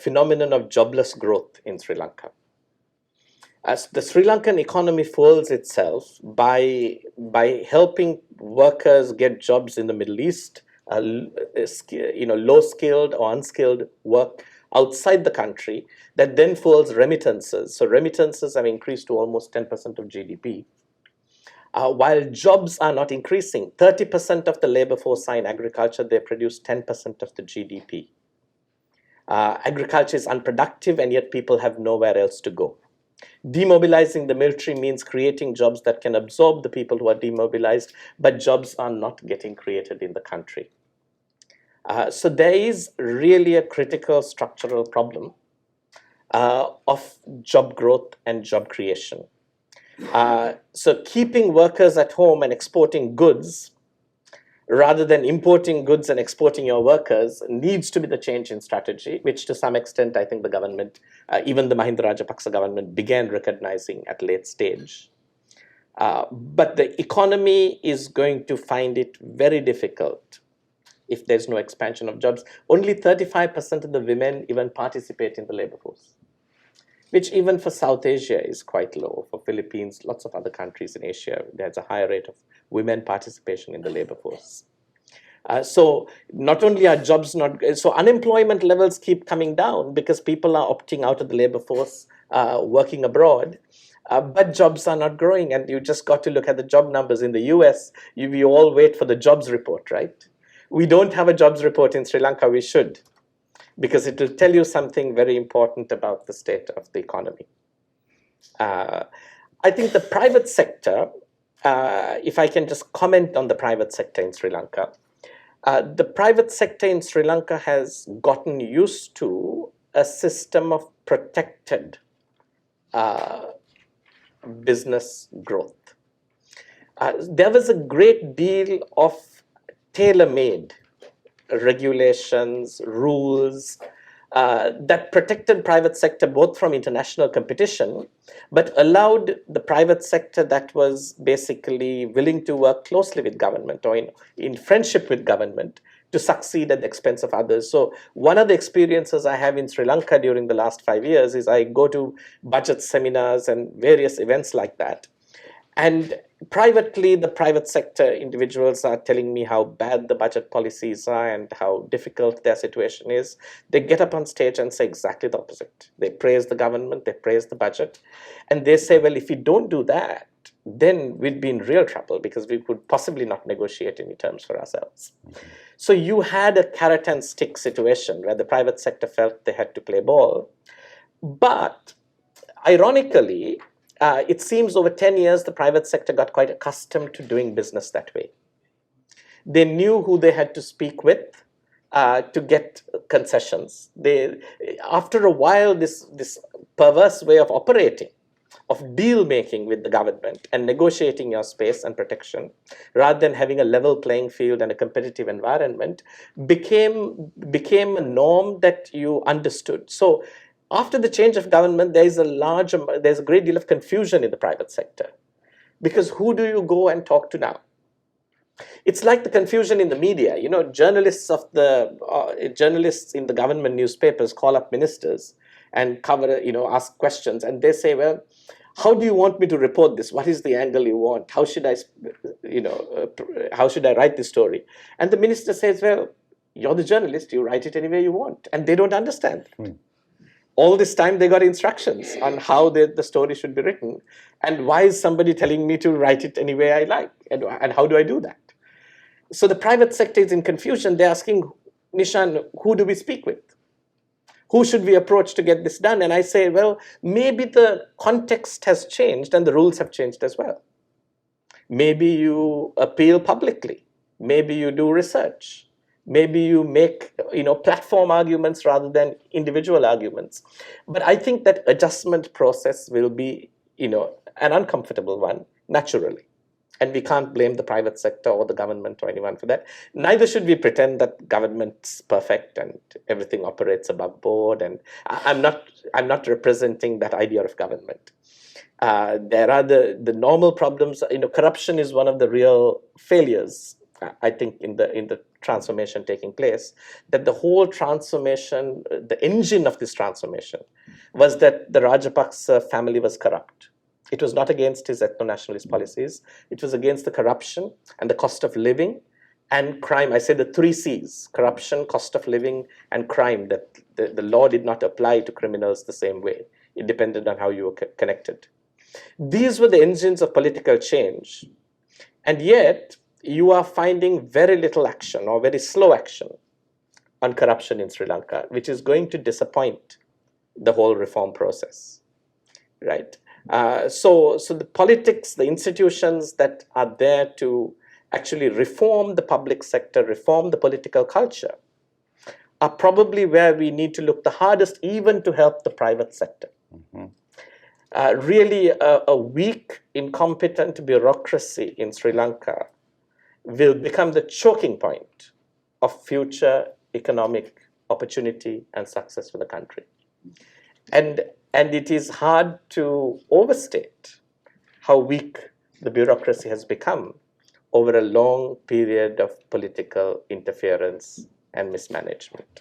D: phenomenon of jobless growth in Sri Lanka. As the Sri Lankan economy fuels itself by helping workers get jobs in the Middle East, low-skilled or unskilled work outside the country, that then fuels remittances. So remittances have increased to almost 10% of GDP. While jobs are not increasing, 30% of the labor force are in agriculture, they produce 10% of the GDP. Agriculture is unproductive, and yet people have nowhere else to go. Demobilizing the military means creating jobs that can absorb the people who are demobilized, but jobs are not getting created in the country. So there is really a critical structural problem of job growth and job creation. So keeping workers at home and exporting goods rather than importing goods and exporting your workers needs to be the change in strategy, which to some extent I think the government, even the Mahinda Rajapaksa government, began recognizing at late stage. But the economy is going to find it very difficult if there's no expansion of jobs. Only 35% of the women even participate in the labor force, which even for South Asia is quite low. For Philippines, lots of other countries in Asia, there's a higher rate of women participation in the labor force. So not only are jobs not, so unemployment levels keep coming down because people are opting out of the labor force, working abroad, but jobs are not growing. And you just got to look at the job numbers in the US. We all wait for the jobs report, right? We don't have a jobs report in Sri Lanka. We should, because it will tell you something very important about the state of the economy. I think the private sector, if I can just comment on the private sector in Sri Lanka, the private sector in Sri Lanka has gotten used to a system of protected business growth. There was a great deal of tailor-made regulations, rules that protected private sector both from international competition, but allowed the private sector that was basically willing to work closely with government or in friendship with government to succeed at the expense of others. So one of the experiences I have in Sri Lanka during the last 5 years is I go to budget seminars and various events like that. And privately, the private sector individuals are telling me how bad the budget policies are and how difficult their situation is. They get up on stage and say exactly the opposite. They praise the government, they praise the budget, and they say, well, if we don't do that, then we'd be in real trouble because we could possibly not negotiate any terms for ourselves. So you had a carrot and stick situation where the private sector felt they had to play ball. But ironically, it seems over 10 years, the private sector got quite accustomed to doing business that way. They knew who they had to speak with to get concessions. After a while, this perverse way of operating, of deal making with the government and negotiating your space and protection, rather than having a level playing field and a competitive environment, became a norm that you understood. So after the change of government, there's a great deal of confusion in the private sector, because who do you go and talk to now? It's like the confusion in the media. You know, journalists in the government newspapers call up ministers and ask questions, and they say, well, how do you want me to report this? What is the angle you want? How should I write this story? And the minister says, well, you're the journalist, you write it any way you want. And they don't understand. All this time they got instructions on how the story should be written. And why is somebody telling me to write it any way I like? And how do I do that? So the private sector is in confusion. They're asking, Nishan, who do we speak with? Who should we approach to get this done? And I say, well, maybe the context has changed and the rules have changed as well. Maybe you appeal publicly. Maybe you do research. Maybe you make platform arguments rather than individual arguments. But I think that adjustment process will be an uncomfortable one, naturally. And we can't blame the private sector or the government or anyone for that. Neither should we pretend that government's perfect and everything operates above board. And I'm not representing that idea of government. There are the normal problems. Corruption is one of the real failures, I think, in the transformation taking place. That the whole transformation, the engine of this transformation, was that the Rajapaksa family was corrupt. It was not against his ethno-nationalist policies. It was against the corruption and the cost of living and crime. I say the 3 C's: corruption, cost of living, and crime. That the law did not apply to criminals the same way. It depended on how you were connected. These were the engines of political change. And yet, you are finding very little action or very slow action on corruption in Sri Lanka, which is going to disappoint the whole reform process, right? So the politics, the institutions that are there to actually reform the public sector, reform the political culture, are probably where we need to look the hardest, even to help the private sector. Really, a weak, incompetent bureaucracy in Sri Lanka will become the choking point of future economic opportunity and success for the country. And it is hard to overstate how weak the bureaucracy has become over a long period of political interference and mismanagement.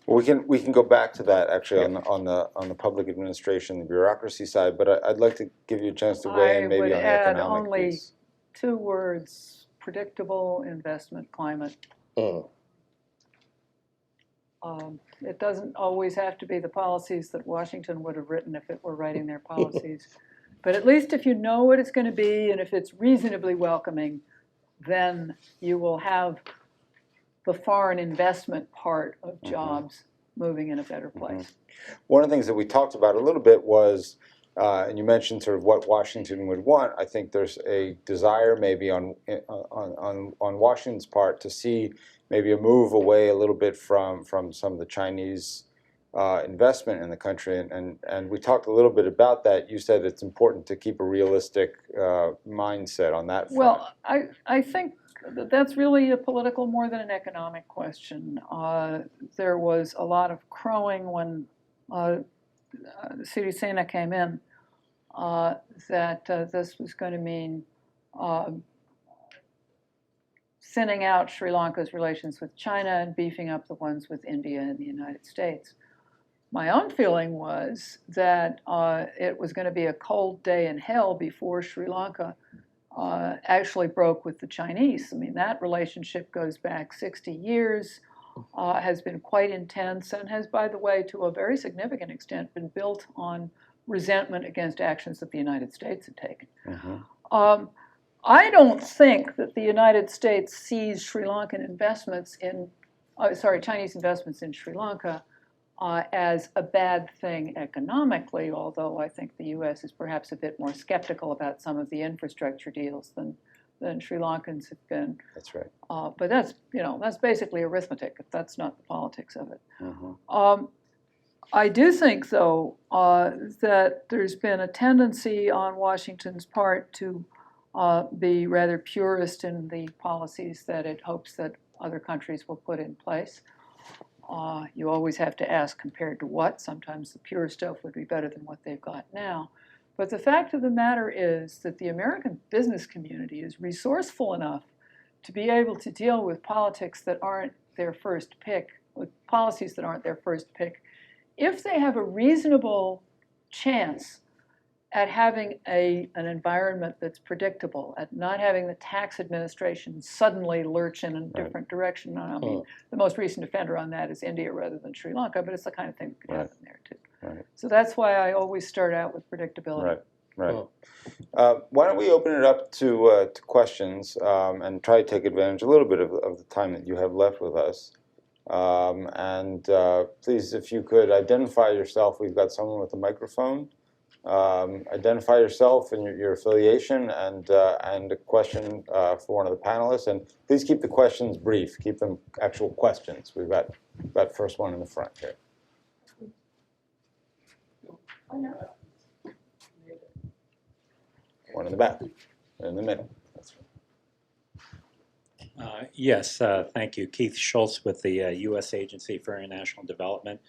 A: Well, we can go back to that actually on the public administration, the bureaucracy side. But I'd like to give you a chance to weigh in maybe on the economic
B: only
A: piece.
B: 2 words: predictable investment climate. It doesn't always have to be the policies that Washington would have written if it were writing their policies. But at least if you know what it's going to be and if it's reasonably welcoming, then you will have the foreign investment part of jobs moving in a better place.
A: One of the things that we talked about a little bit was, and you mentioned sort of what Washington would want. I think there's a desire maybe on Washington's part to see maybe a move away a little bit from some of the Chinese investment in the country. And we talked a little bit about that. You said it's important to keep a realistic mindset on that front.
B: Well, I think that's really a political more than an economic question. There was a lot of crowing when Sirisena came in that this was going to mean thinning out Sri Lanka's relations with China and beefing up the ones with India and the United States. My own feeling was that it was going to be a cold day in hell before Sri Lanka actually broke with the Chinese. I mean, that relationship goes back 60 years, has been quite intense, and has, by the way, to a very significant extent, been built on resentment against actions that the United States had taken. I don't think that the United States sees Sri Lankan investments in, Chinese investments in Sri Lanka as a bad thing economically, although I think the U.S. is perhaps a bit more skeptical about some of the infrastructure deals than Sri Lankans have been.
A: That's right.
B: But that's basically arithmetic. That's not the politics of it. I do think, though, that there's been a tendency on Washington's part to be rather purist in the policies that it hopes that other countries will put in place. You always have to ask compared to what. Sometimes the pure stuff would be better than what they've got now. But the fact of the matter is that the American business community is resourceful enough to be able to deal with politics that aren't their first pick, with policies that aren't their first pick, if they have a reasonable chance at having an environment that's predictable, at not having the tax administration suddenly lurch in a different direction. I mean, the most recent offender on that is India rather than Sri Lanka, but it's the kind of thing that could happen there too. So that's why I always start out with predictability.
A: Why don't we open it up to questions and try to take advantage a little bit of the time that you have left with us. Please, if you could identify yourself. We've got someone with a microphone. Identify yourself and your affiliation and a question for one of the panelists. And please keep the questions brief. Keep them actual questions. We've got first one in the front here. One in the back. In the middle. That's right.
E: Yes, thank you. Keith Schultz with the U.S. Agency for International Development.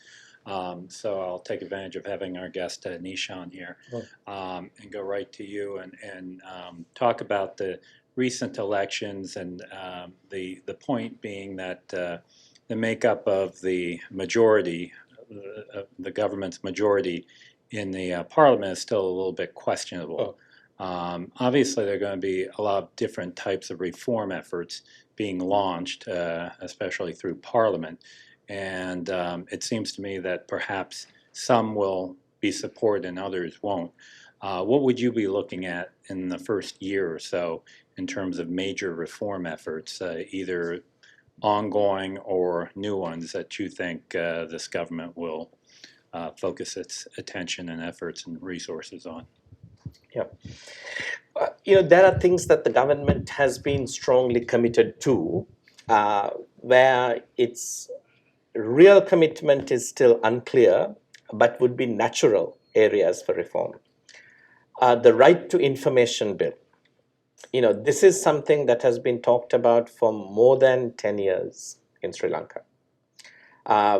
E: So I'll take advantage of having our guest Nishan here and go right to you and talk about the recent elections and the point being that the makeup of the majority, the government's majority in the parliament is still a little bit questionable. Obviously, there are going to be a lot of different types of reform efforts being launched, especially through Parliament. And it seems to me that perhaps some will be supported and others won't. What would you be looking at in the first year or so in terms of major reform efforts, either ongoing or new ones that you think this government will focus its attention and efforts and resources on?
D: Yeah. There are things that the government has been strongly committed to, where its real commitment is still unclear, but would be natural areas for reform. The right to information bill. This is something that has been talked about for more than 10 years in Sri Lanka.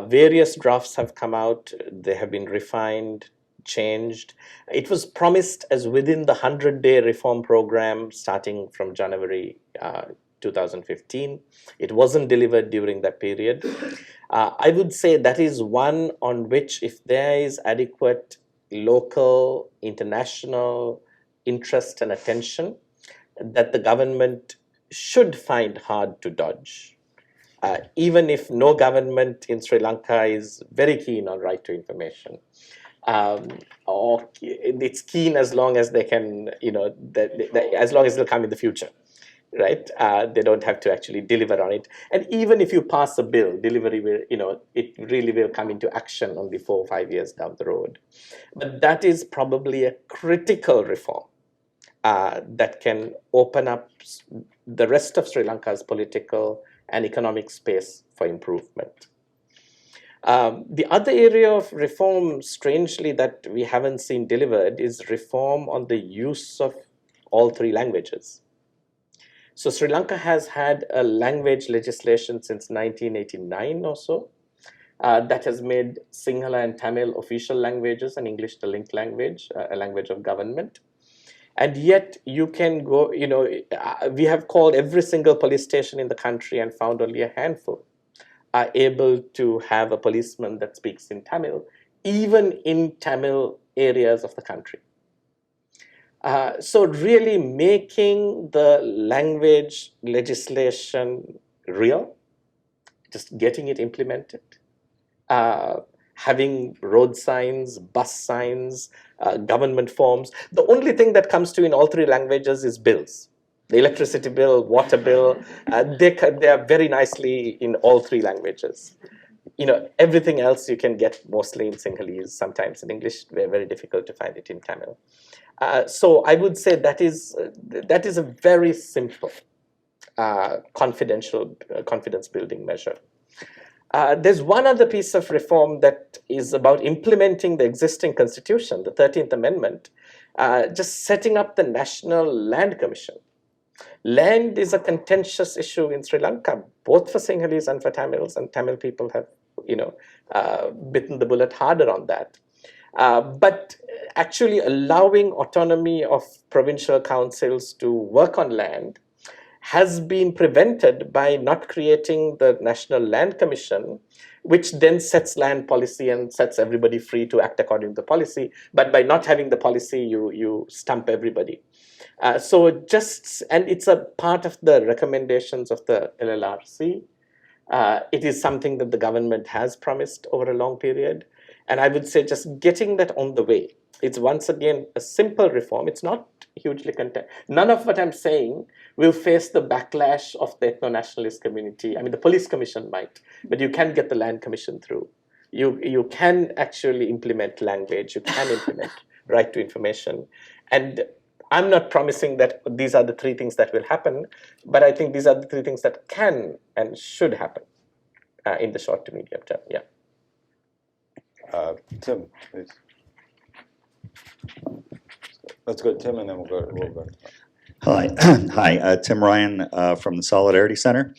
D: Various drafts have come out. They have been refined. changed. It was promised as within the 100-day reform program starting from January 2015. It wasn't delivered during that period. I would say that is one on which, if there is adequate local, international interest and attention, that the government should find hard to dodge. Even if no government in Sri Lanka is very keen on right to information. Or it's keen as long as they can, as long as they'll come in the future, right? They don't have to actually deliver on it. And even if you pass a bill, delivery will, it really will come into action only 4 or 5 years down the road. But that is probably a critical reform that can open up the rest of Sri Lanka's political and economic space for improvement. The other area of reform, strangely, that we haven't seen delivered is reform on the use of all 3 languages. So Sri Lanka has had a language legislation since 1989 or so that has made Sinhala and Tamil official languages and English the linked language, a language of government. And yet you can go, we have called every single police station in the country and found only a handful are able to have a policeman that speaks in Tamil, even in Tamil areas of the country. So really making the language legislation real, just getting it implemented, having road signs, bus signs, government forms. The only thing that comes to in all 3 languages is bills. The electricity bill, water bill, they are very nicely in all 3 languages. Everything else you can get mostly in Sinhalese, sometimes in English. Very, very difficult to find it in Tamil. So I would say that is a very simple, confidence building measure. There's one other piece of reform that is about implementing the existing constitution, the 13th Amendment, just setting up the National Land Commission. Land is a contentious issue in Sri Lanka, both for Sinhalese and for Tamils, and Tamil people have, bitten the bullet harder on that. But actually allowing autonomy of provincial councils to work on land has been prevented by not creating the National Land Commission, which then sets land policy and sets everybody free to act according to the policy. But by not having the policy, you stump everybody. And it's a part of the recommendations of the LLRC. It is something that the government has promised over a long period. And I would say just getting that on the way. It's once again a simple reform. It's not hugely None of what I'm saying will face the backlash of the ethno-nationalist community. I mean, the police commission might, but you can get the land commission through. You can actually implement language. You can implement right to information. And I'm not promising that these are the 3 things that will happen, but I think these are the 3 things that can and should happen in the short to medium term. Yeah.
A: Tim, please. Let's go to Tim, and then we'll go.
F: Hi, hi, Tim Ryan from the Solidarity Center.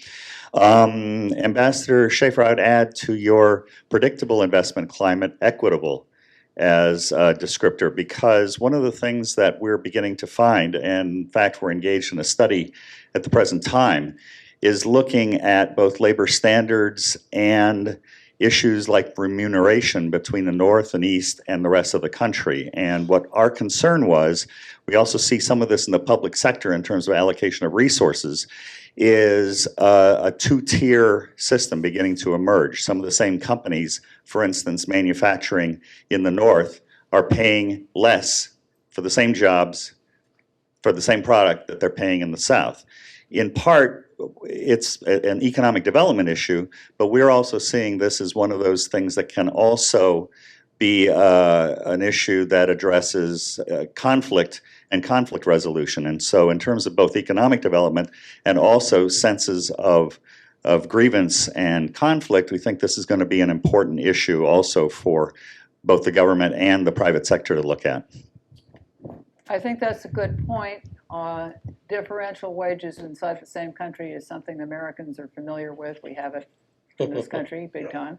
F: Ambassador Schleifer, I'd add to your predictable investment climate, equitable as a descriptor, because one of the things that we're beginning to find, and in fact we're engaged in a study at the present time, is looking at both labor standards and issues like remuneration between the North and East and the rest of the country. And what our concern was, we also see some of this in the public sector in terms of allocation of resources, is a 2-tier system beginning to emerge. Some of the same companies, for instance, manufacturing in the North, are paying less for the same jobs, for the same product that they're paying in the South. In part, it's an economic development issue, but we're also seeing this as one of those things that can also be an issue that addresses conflict and conflict resolution. And so in terms of both economic development and also senses of grievance and conflict, we think this is going to be an important issue also for both the government and the private sector to look at.
B: I think that's a good point. Differential wages inside the same country is something Americans are familiar with. We have it in this country big time.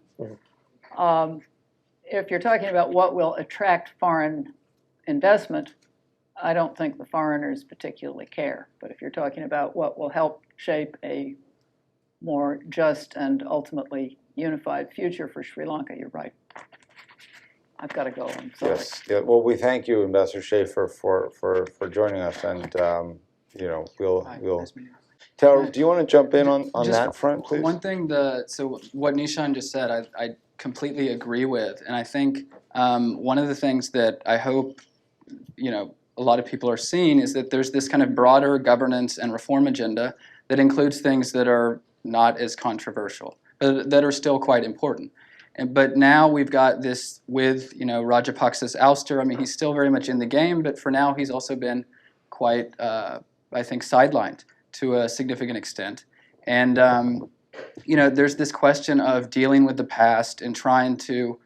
B: if you're talking about what will attract foreign investment, I don't think the foreigners particularly care. But if you're talking about what will help shape a more just and ultimately unified future for Sri Lanka, you're right. I've got to go. I'm sorry.
A: Yes. Yeah, well, we thank you, Ambassador Schaffer, for joining us, and you know, we'll. Tara, do you want to jump in on
C: Just
A: that front, please?
C: One thing, so what Nishan just said, I completely agree with, and I think one of the things that I hope, you know, a lot of people are seeing is that there's this kind of broader governance and reform agenda that includes things that are not as controversial, but that are still quite important. But now we've got this with, you know, Rajapaksa's ouster. I mean, he's still very much in the game, but for now he's also been quite, I think, sidelined to a significant extent. And, you know, there's this question of dealing with the past and trying to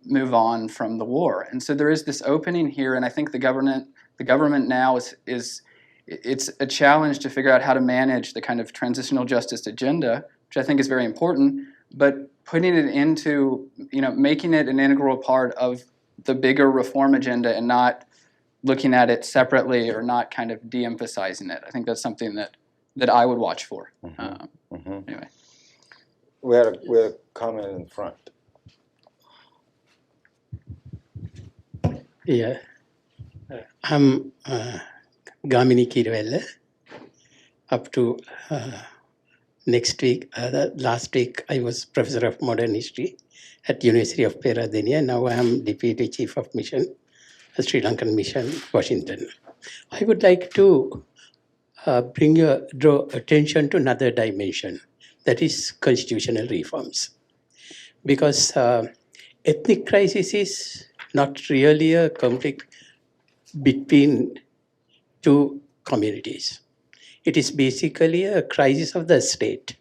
C: move on from the war. And so there is this opening here, and I think the government now is it's a challenge to figure out how to manage the kind of transitional justice agenda, which I think is very important, but putting it into, you know, making it an integral part of the bigger reform agenda and not looking at it separately or not kind of de-emphasizing it. I think that's something that I would watch for. Anyway.
A: We had a comment in front.
G: Yeah, I'm Gamini Kirwella. Up to next week, last week I was professor of modern history at University of Peradeniya. Now I am deputy chief of mission, Sri Lankan mission, Washington. I would like to draw attention to another dimension, that is constitutional reforms, because ethnic crisis is not really a conflict between two communities. It is basically a crisis of the state,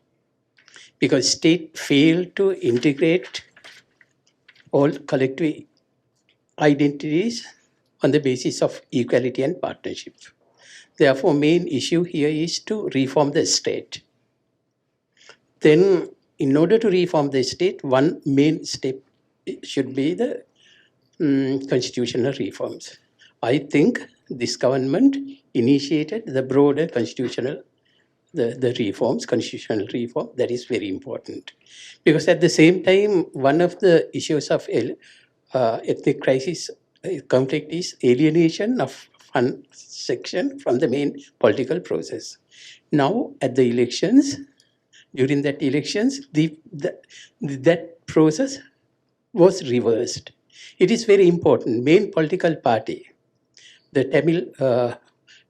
G: because state failed to integrate all collective identities on the basis of equality and partnership. Therefore, main issue here is to reform the state. Then, in order to reform the state, one main step should be the constitutional reforms. I think this government initiated the broader constitutional, the reforms, constitutional reform. That is very important. Because at the same time, one of the issues of ethnic crisis conflict is alienation of one section from the main political process. Now, at the elections, during that elections, that process was reversed. It is very important. Main political party, the Tamil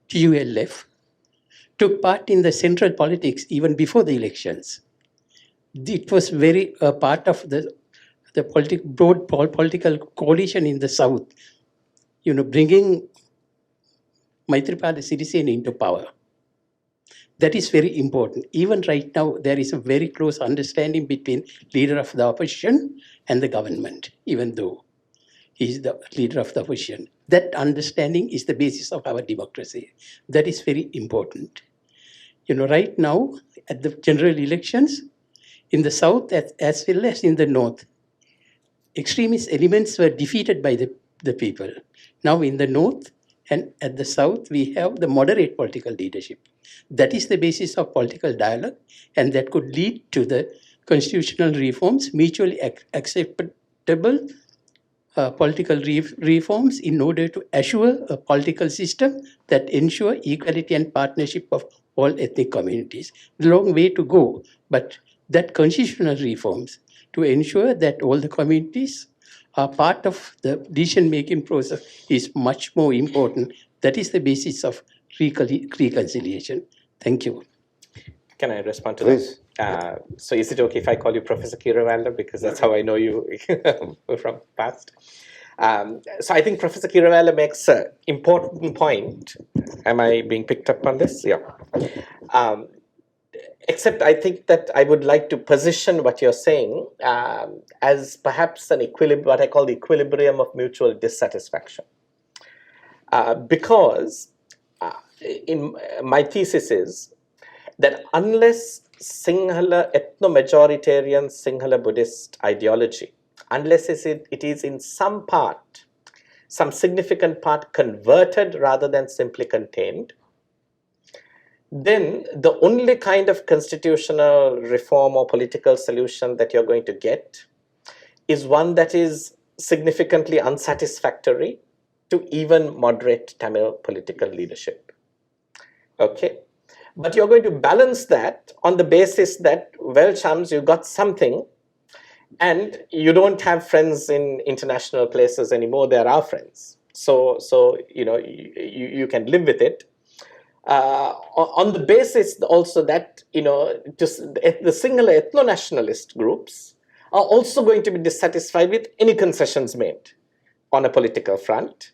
G: TULF, took part in the central politics even before the elections. It was very part of the broad political coalition in the south, you know, bringing Maitripala Sirisena into power. That is very important. Even right now, there is a very close understanding between leader of the opposition and the government, even though he is the leader of the opposition. That understanding is the basis of our democracy. That is very important. You know, right now, at the general elections, in the south as well as in the north, extremist elements were defeated by the people. Now in the north and at the south, we have the moderate political leadership. That is the basis of political dialogue, and that could lead to the constitutional reforms, mutually acceptable political reforms in order to assure a political system that ensure equality and partnership of all ethnic communities. Long way to go, but that constitutional reforms to ensure that all the communities are part of the decision-making process is much more important. That is the basis of reconciliation. Thank you.
D: Can I respond to
A: Please.
D: that? So is it okay if I call you Professor Kiravalla, because that's how I know you from past? So I think Professor Kiravalla makes an important point. Am I being picked up on this? Yeah. Except I think that I would like to position what you're saying as perhaps an equilibrium, what I call the equilibrium of mutual dissatisfaction. Because in my thesis is that unless Sinhala ethno-majoritarian Sinhala Buddhist ideology unless it is in some part, some significant part converted rather than simply contained, then the only kind of constitutional reform or political solution that you're going to get is one that is significantly unsatisfactory to even moderate Tamil political leadership. Okay? But you're going to balance that on the basis that, well, chums, you got something, and you don't have friends in international places anymore. They're our friends. So you can live with it. On the basis also that, just the singular ethno-nationalist groups are also going to be dissatisfied with any concessions made on a political front.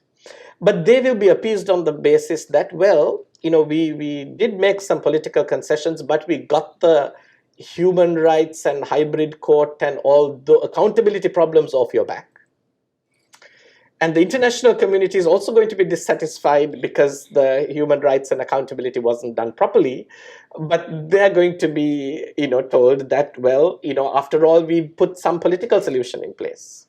D: But they will be appeased on the basis that, well, we did make some political concessions, but we got the human rights and hybrid court and all the accountability problems off your back. And the international community is also going to be dissatisfied because the human rights and accountability wasn't done properly. But they're going to be, told that, well, after all, we put some political solution in place.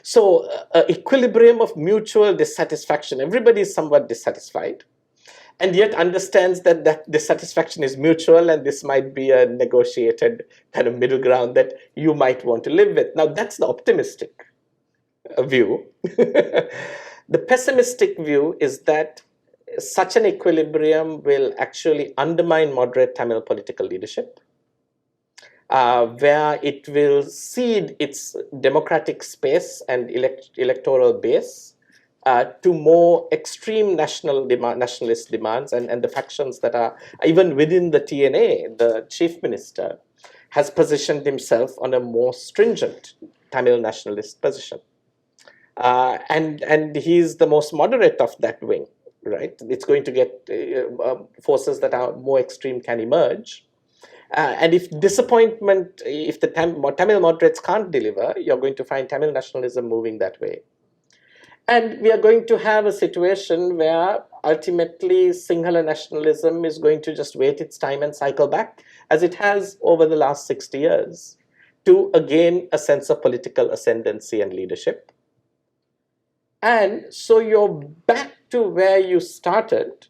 D: So equilibrium of mutual dissatisfaction. Everybody is somewhat dissatisfied, and yet understands that dissatisfaction is mutual, and this might be a negotiated kind of middle ground that you might want to live with. Now, that's the optimistic view. The pessimistic view is that such an equilibrium will actually undermine moderate Tamil political leadership, where it will cede its democratic space and electoral base to more extreme nationalist demands, and the factions that are even within the TNA. The chief minister has positioned himself on a more stringent Tamil nationalist position. And he's the most moderate of that wing, right? It's going to get forces that are more extreme can emerge. And if disappointment, if the Tamil moderates can't deliver, you're going to find Tamil nationalism moving that way. And we are going to have a situation where ultimately Sinhala nationalism is going to just wait its time and cycle back, as it has over the last 60 years, to again a sense of political ascendancy and leadership. And so you're back to where you started,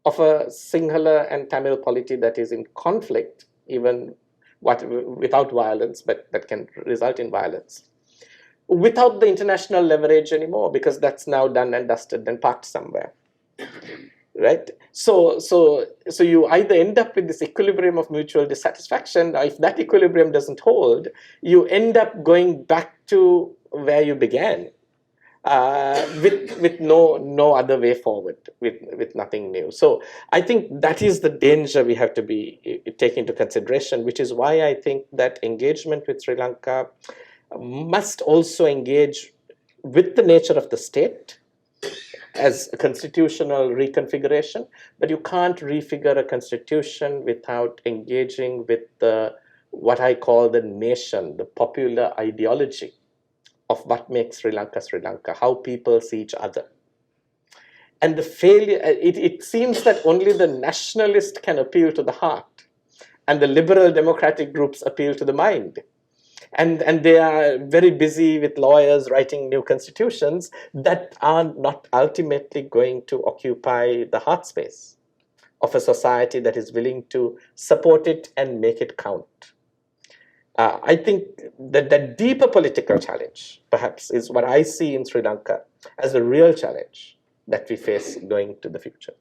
D: of a Sinhala and Tamil polity that is in conflict, even without violence, but that can result in violence, without the international leverage anymore, because that's now done and dusted and parked somewhere, right? So you either end up with this equilibrium of mutual dissatisfaction, or if that equilibrium doesn't hold, you end up going back to where you began. With no other way forward, with nothing new. So I think that is the danger we have to take into consideration, which is why I think that engagement with Sri Lanka must also engage with the nature of the state as a constitutional reconfiguration, but you can't refigure a constitution without engaging with what I call the nation, the popular ideology of what makes Sri Lanka, how people see each other. And the failure, it seems that only the nationalist can appeal to the heart, and the liberal democratic groups appeal to the mind. And they are very busy with lawyers writing new constitutions that are not ultimately going to occupy the heart space of a society that is willing to support it and make it count. I think that the deeper political challenge, perhaps, is what I see in Sri Lanka as the real challenge that we face going to the future.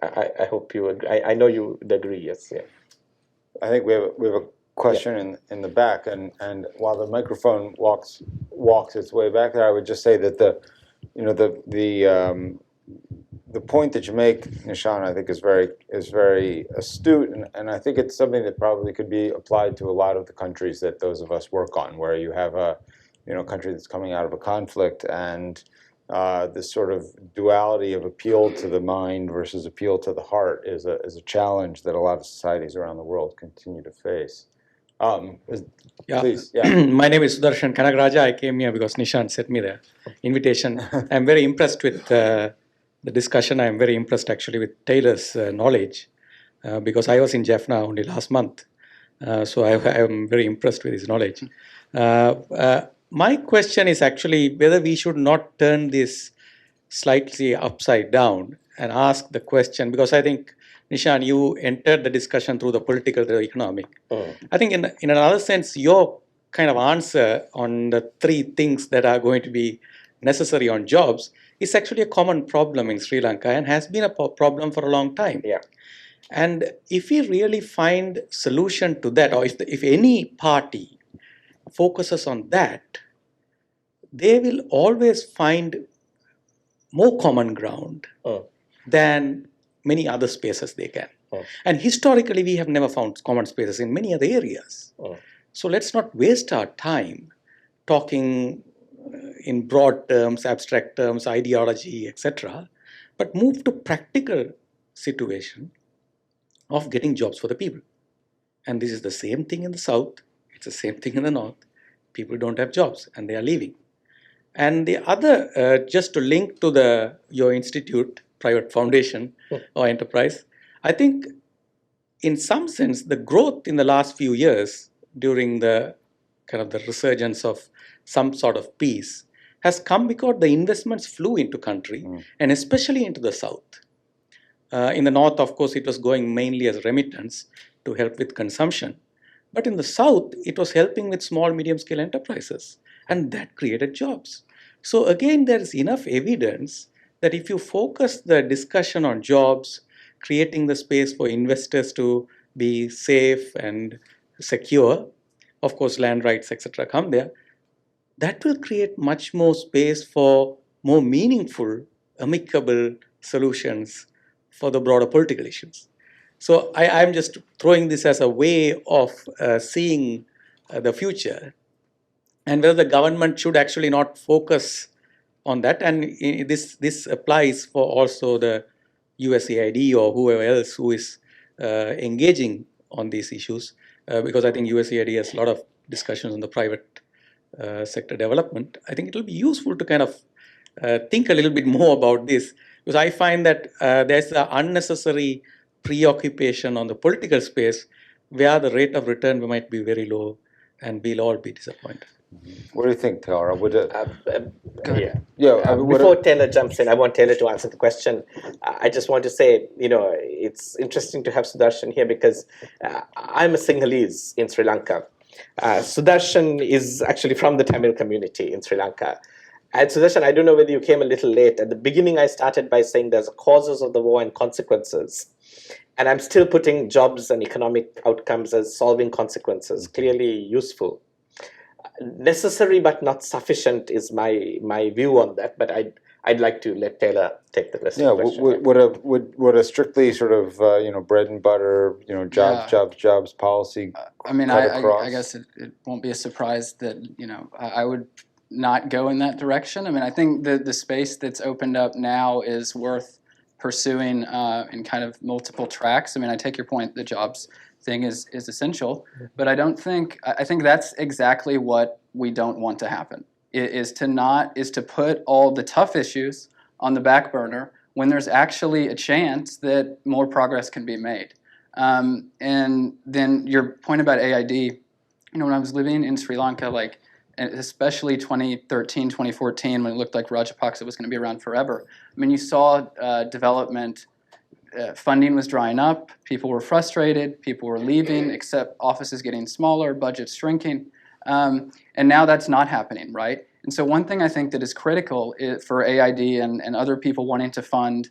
D: I hope you agree. I know you agree, yes. Yeah.
A: I think we have a question in the back, and while the microphone walks its way back there, I would just say that the point that you make, Nishan, I think is very astute, and I think it's something that probably could be applied to a lot of the countries that those of us work on, where you have a country that's coming out of a conflict, and this sort of duality of appeal to the mind versus appeal to the heart is a challenge that a lot of societies around the world continue to face. Please, yeah.
H: My name is Sudarshan Kanagraja. I came here because Nishan sent me the invitation. I'm very impressed with the discussion. I'm very impressed actually with Taylor's knowledge because I was in Jaffna only last month. So I am very impressed with his knowledge. my question is actually whether we should not turn this slightly upside down and ask the question, because I think, Nishan, you entered the discussion through the political, the economic. I think in another sense, your kind of answer on the three things that are going to be necessary on jobs is actually a common problem in Sri Lanka and has been a problem for a long time.
D: Yeah.
H: And if we really find solution to that, or if any party focuses on that, they will always find more common ground than many other spaces they can. And historically, we have never found common spaces in many other areas. So let's not waste our time talking in broad terms, abstract terms, ideology, etc., but move to practical situation of getting jobs for the people. And this is the same thing in the South. It's the same thing in the North. People don't have jobs and they are leaving. And the other, just to link to your institute, private foundation or enterprise, I think in some sense, the growth in the last few years during the kind of the resurgence of some sort of peace has come because the investments flew into country and especially into the South. In the North, of course, it was going mainly as remittance to help with consumption. But in the South, it was helping with small, medium-scale enterprises. And that created jobs. So again, there is enough evidence that if you focus the discussion on jobs, creating the space for investors to be safe and secure, of course, land rights, etc., come there, that will create much more space for more meaningful, amicable solutions for the broader political issues. So I'm just throwing this as a way of seeing the future, and whether the government should actually not focus on that. And this applies for also the USAID or whoever else who is engaging on these issues, because I think USAID has a lot of discussions on the private sector development. I think it will be useful to kind of think a little bit more about this, because I find that there's an unnecessary preoccupation on the political space where the rate of return might be very low and we'll all be disappointed.
A: What do you think, Taylor? Would it,
D: Before Taylor jumps in, I want Taylor to answer the question. I just want to say, it's interesting to have Sudarshan here because I'm a Sinhalese in Sri Lanka. Sudarshan is actually from the Tamil community in Sri Lanka. And Sudarshan, I don't know whether you came a little late. At the beginning, I started by saying there's causes of the war and consequences. And I'm still putting jobs and economic outcomes as solving consequences, clearly useful. Necessary but not sufficient is my view on that, but I'd like to let Taylor take the rest of the question.
A: Would a strictly sort of bread and butter jobs policy?
C: I mean, I guess it won't be a surprise that I would not go in that direction. I mean, I think the space that's opened up now is worth pursuing in kind of multiple tracks. I mean, I take your point. The jobs thing is essential, but I think that's exactly what we don't want to happen, is to put all the tough issues on the back burner when there's actually a chance that more progress can be made. And then your point about AID, when I was living in Sri Lanka, like especially 2013, 2014, when it looked like Rajapaksa was going to be around forever, I mean, you saw development. Funding was drying up, people were frustrated, people were leaving, except offices getting smaller, budgets shrinking, and now that's not happening, right? And so one thing I think that is critical for AID and other people wanting to fund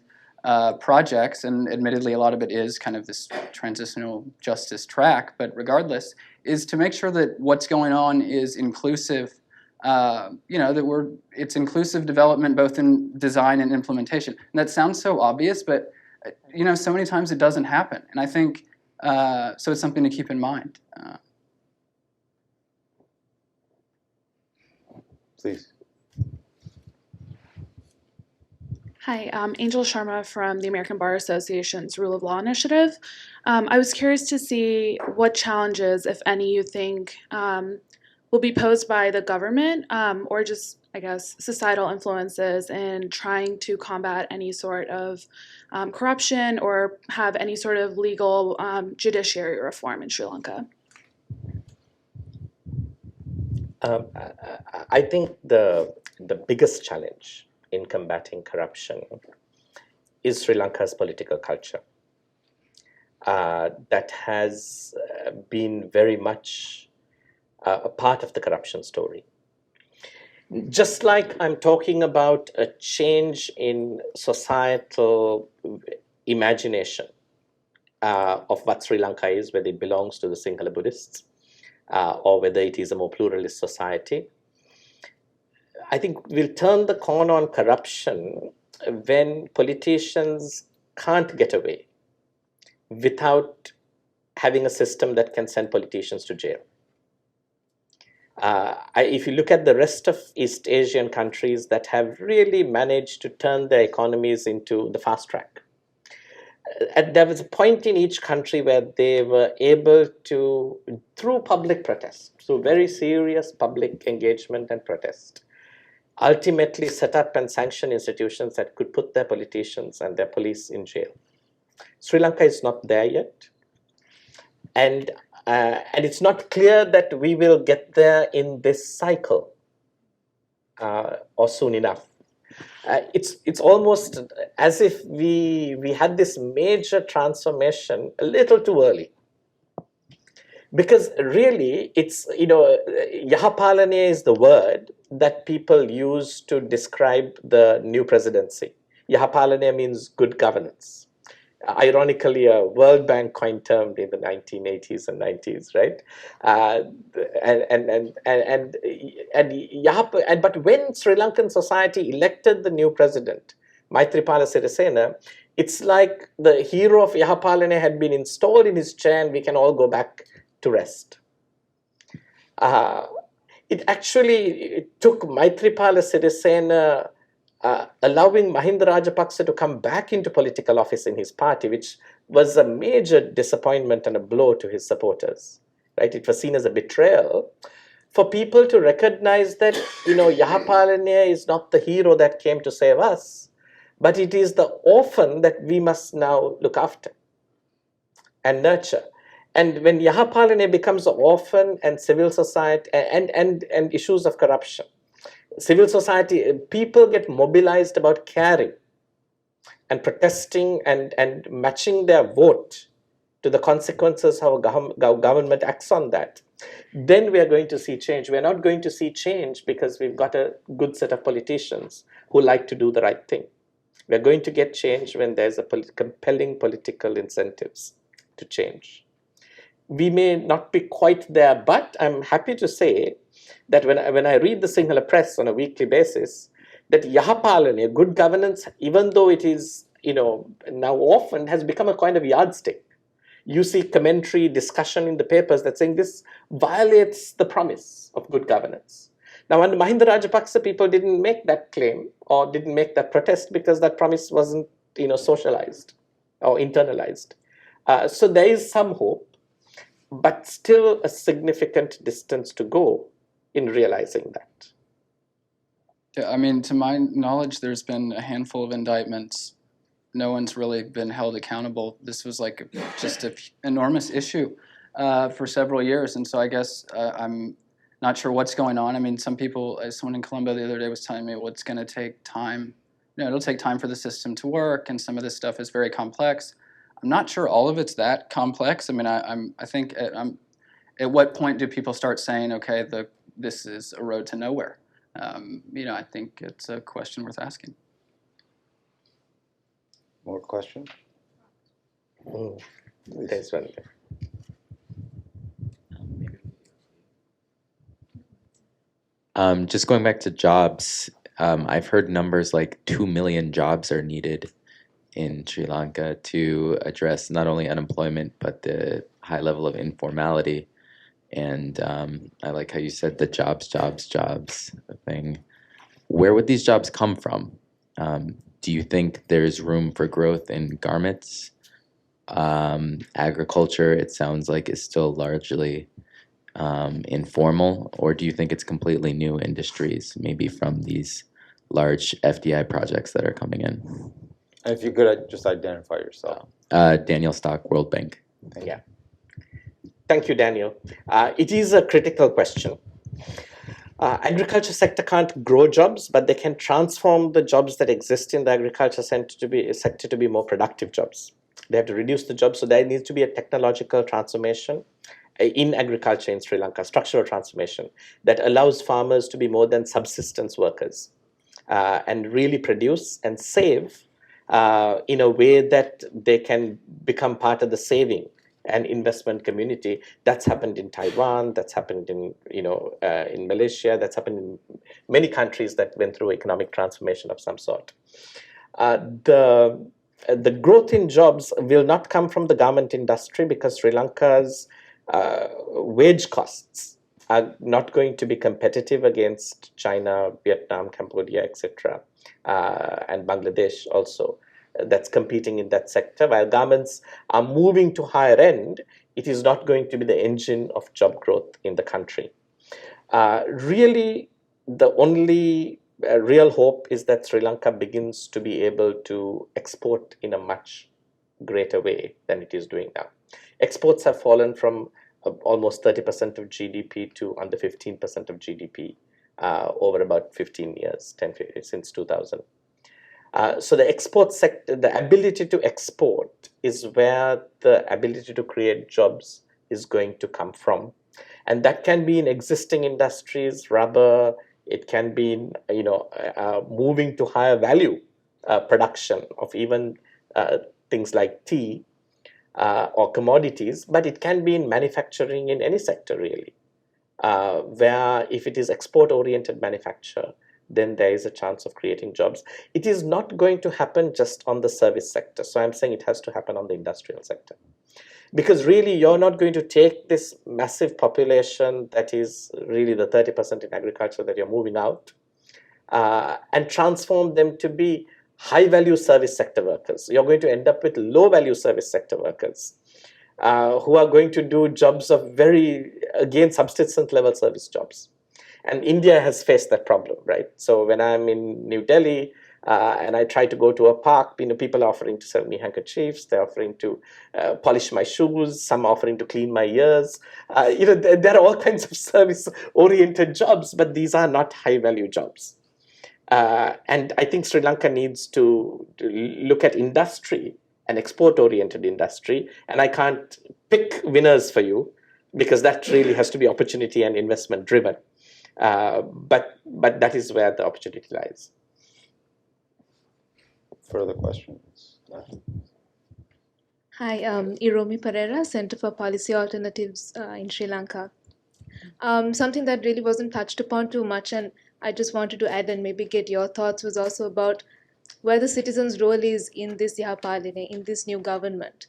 C: projects, and admittedly a lot of it is kind of this transitional justice track, but regardless, is to make sure that what's going on is inclusive, it's inclusive development both in design and implementation. And that sounds so obvious, but so many times it doesn't happen. And I think, so it's something to keep in mind.
A: Please.
I: Hi, Angel Sharma from the American Bar Association's Rule of Law Initiative. I was curious to see what challenges, if any, you think will be posed by the government or just, I guess, societal influences in trying to combat any sort of corruption or have any sort of legal judiciary reform in Sri Lanka.
D: I think the biggest challenge in combating corruption is Sri Lanka's political culture that has been very much a part of the corruption story. Just like I'm talking about a change in societal imagination of what Sri Lanka is, whether it belongs to the Sinhala Buddhists or whether it is a more pluralist society, I think we'll turn the corner on corruption when politicians can't get away without having a system that can send politicians to jail. If you look at the rest of East Asian countries that have really managed to turn their economies into the fast track, there was a point in each country where they were able to, through public protest, through very serious public engagement and protest, ultimately set up and sanction institutions that could put their politicians and their police in jail. Sri Lanka is not there yet. And it's not clear that we will get there in this cycle or soon enough. It's almost as if we had this major transformation a little too early. Because really, it's, Yahapalane is the word that people use to describe the new presidency. Yahapalane means good governance. Ironically, a World Bank coined term in the 1980s and 90s, right? But when Sri Lankan society elected the new president, Maithripala Sirisena, it's like the hero of Yahapalane had been installed in his chair and we can all go back to rest. It actually took Maithripala Sirisena allowing Mahinda Rajapaksa to come back into political office in his party, which was a major disappointment and a blow to his supporters. Right? It was seen as a betrayal for people to recognize that, Yahapalane is not the hero that came to save us, but it is the orphan that we must now look after and nurture. And when Yahapalane becomes an orphan and civil society and issues of corruption, civil society, people get mobilized about caring and protesting and matching their vote to the consequences how government acts on that. Then we are going to see change. We are not going to see change because we've got a good set of politicians who like to do the right thing. We are going to get change when there's a compelling political incentives to change. We may not be quite there, but I'm happy to say that when I read the Sinhala press on a weekly basis, that Yahapalane, good governance, even though it is, now often has become a kind of yardstick. You see commentary, discussion in the papers that saying this violates the promise of good governance. Now, under Mahinda Rajapaksa, people didn't make that claim or didn't make that protest because that promise wasn't, socialized or internalized. So there is some hope, but still a significant distance to go in realizing that.
C: Yeah, I mean, to my knowledge, there's been a handful of indictments. No one's really been held accountable. This was like just an enormous issue for several years. And so I guess I'm not sure what's going on. I mean, some people, someone in Colombo the other day was telling me, well, it's going to take time. It'll take time for the system to work, and some of this stuff is very complex. I'm not sure all of it's that complex. I mean, I think at what point do people start saying, okay, this is a road to nowhere? I think it's a question worth asking.
A: More questions?
D: Thanks, Verite.
J: Just going back to jobs, I've heard numbers like 2 million jobs are needed in Sri Lanka to address not only unemployment, but the high level of informality. And I like how you said the jobs thing. Where would these jobs come from? Do you think there's room for growth in garments? Agriculture, it sounds like, is still largely informal, or do you think it's completely new industries, maybe from these large FDI projects that are coming in?
A: And if you could just identify yourself.
J: Daniel Stock, World Bank.
D: Yeah. Thank you, Daniel. It is a critical question. Agriculture sector can't grow jobs, but they can transform the jobs that exist in the agriculture sector to be more productive jobs. They have to reduce the jobs, so there needs to be a technological transformation in agriculture in Sri Lanka, structural transformation that allows farmers to be more than subsistence workers and really produce and save in a way that they can become part of the saving and investment community. That's happened in Taiwan, that's happened in in Malaysia, that's happened in many countries that went through economic transformation of some sort. The growth in jobs will not come from the garment industry because Sri Lanka's wage costs are not going to be competitive against China, Vietnam, Cambodia, etc., and Bangladesh also. That's competing in that sector. While garments are moving to higher end, it is not going to be the engine of job growth in the country. Really, the only real hope is that Sri Lanka begins to be able to export in a much greater way than it is doing now. Exports have fallen from almost 30% of GDP to under 15% of GDP over about 15 years, since 2000. So the export sector, the ability to export is where the ability to create jobs is going to come from. And that can be in existing industries, rubber, it can be in, moving to higher value production of even things like tea or commodities, but it can be in manufacturing in any sector really, where if it is export-oriented manufacture, then there is a chance of creating jobs. It is not going to happen just on the service sector. So I'm saying it has to happen on the industrial sector. Because really, you're not going to take this massive population that is really the 30% in agriculture that you're moving out and transform them to be high-value service sector workers. You're going to end up with low-value service sector workers who are going to do jobs of again, subsistence-level service jobs. And India has faced that problem, right? So when I'm in New Delhi and I try to go to a park, people are offering to sell me handkerchiefs, they're offering to polish my shoes, some are offering to clean my ears. There are all kinds of service-oriented jobs, but these are not high-value jobs. And I think Sri Lanka needs to look at industry, an export-oriented industry, and I can't pick winners for you because that really has to be opportunity and investment-driven. But that is where the opportunity lies.
A: Further questions?
K: Hi, Iromi Pereira, Center for Policy Alternatives in Sri Lanka. Something that really wasn't touched upon too much, and I just wanted to add and maybe get your thoughts, was also about where the citizens' role is in this Yahapaline, in this new government.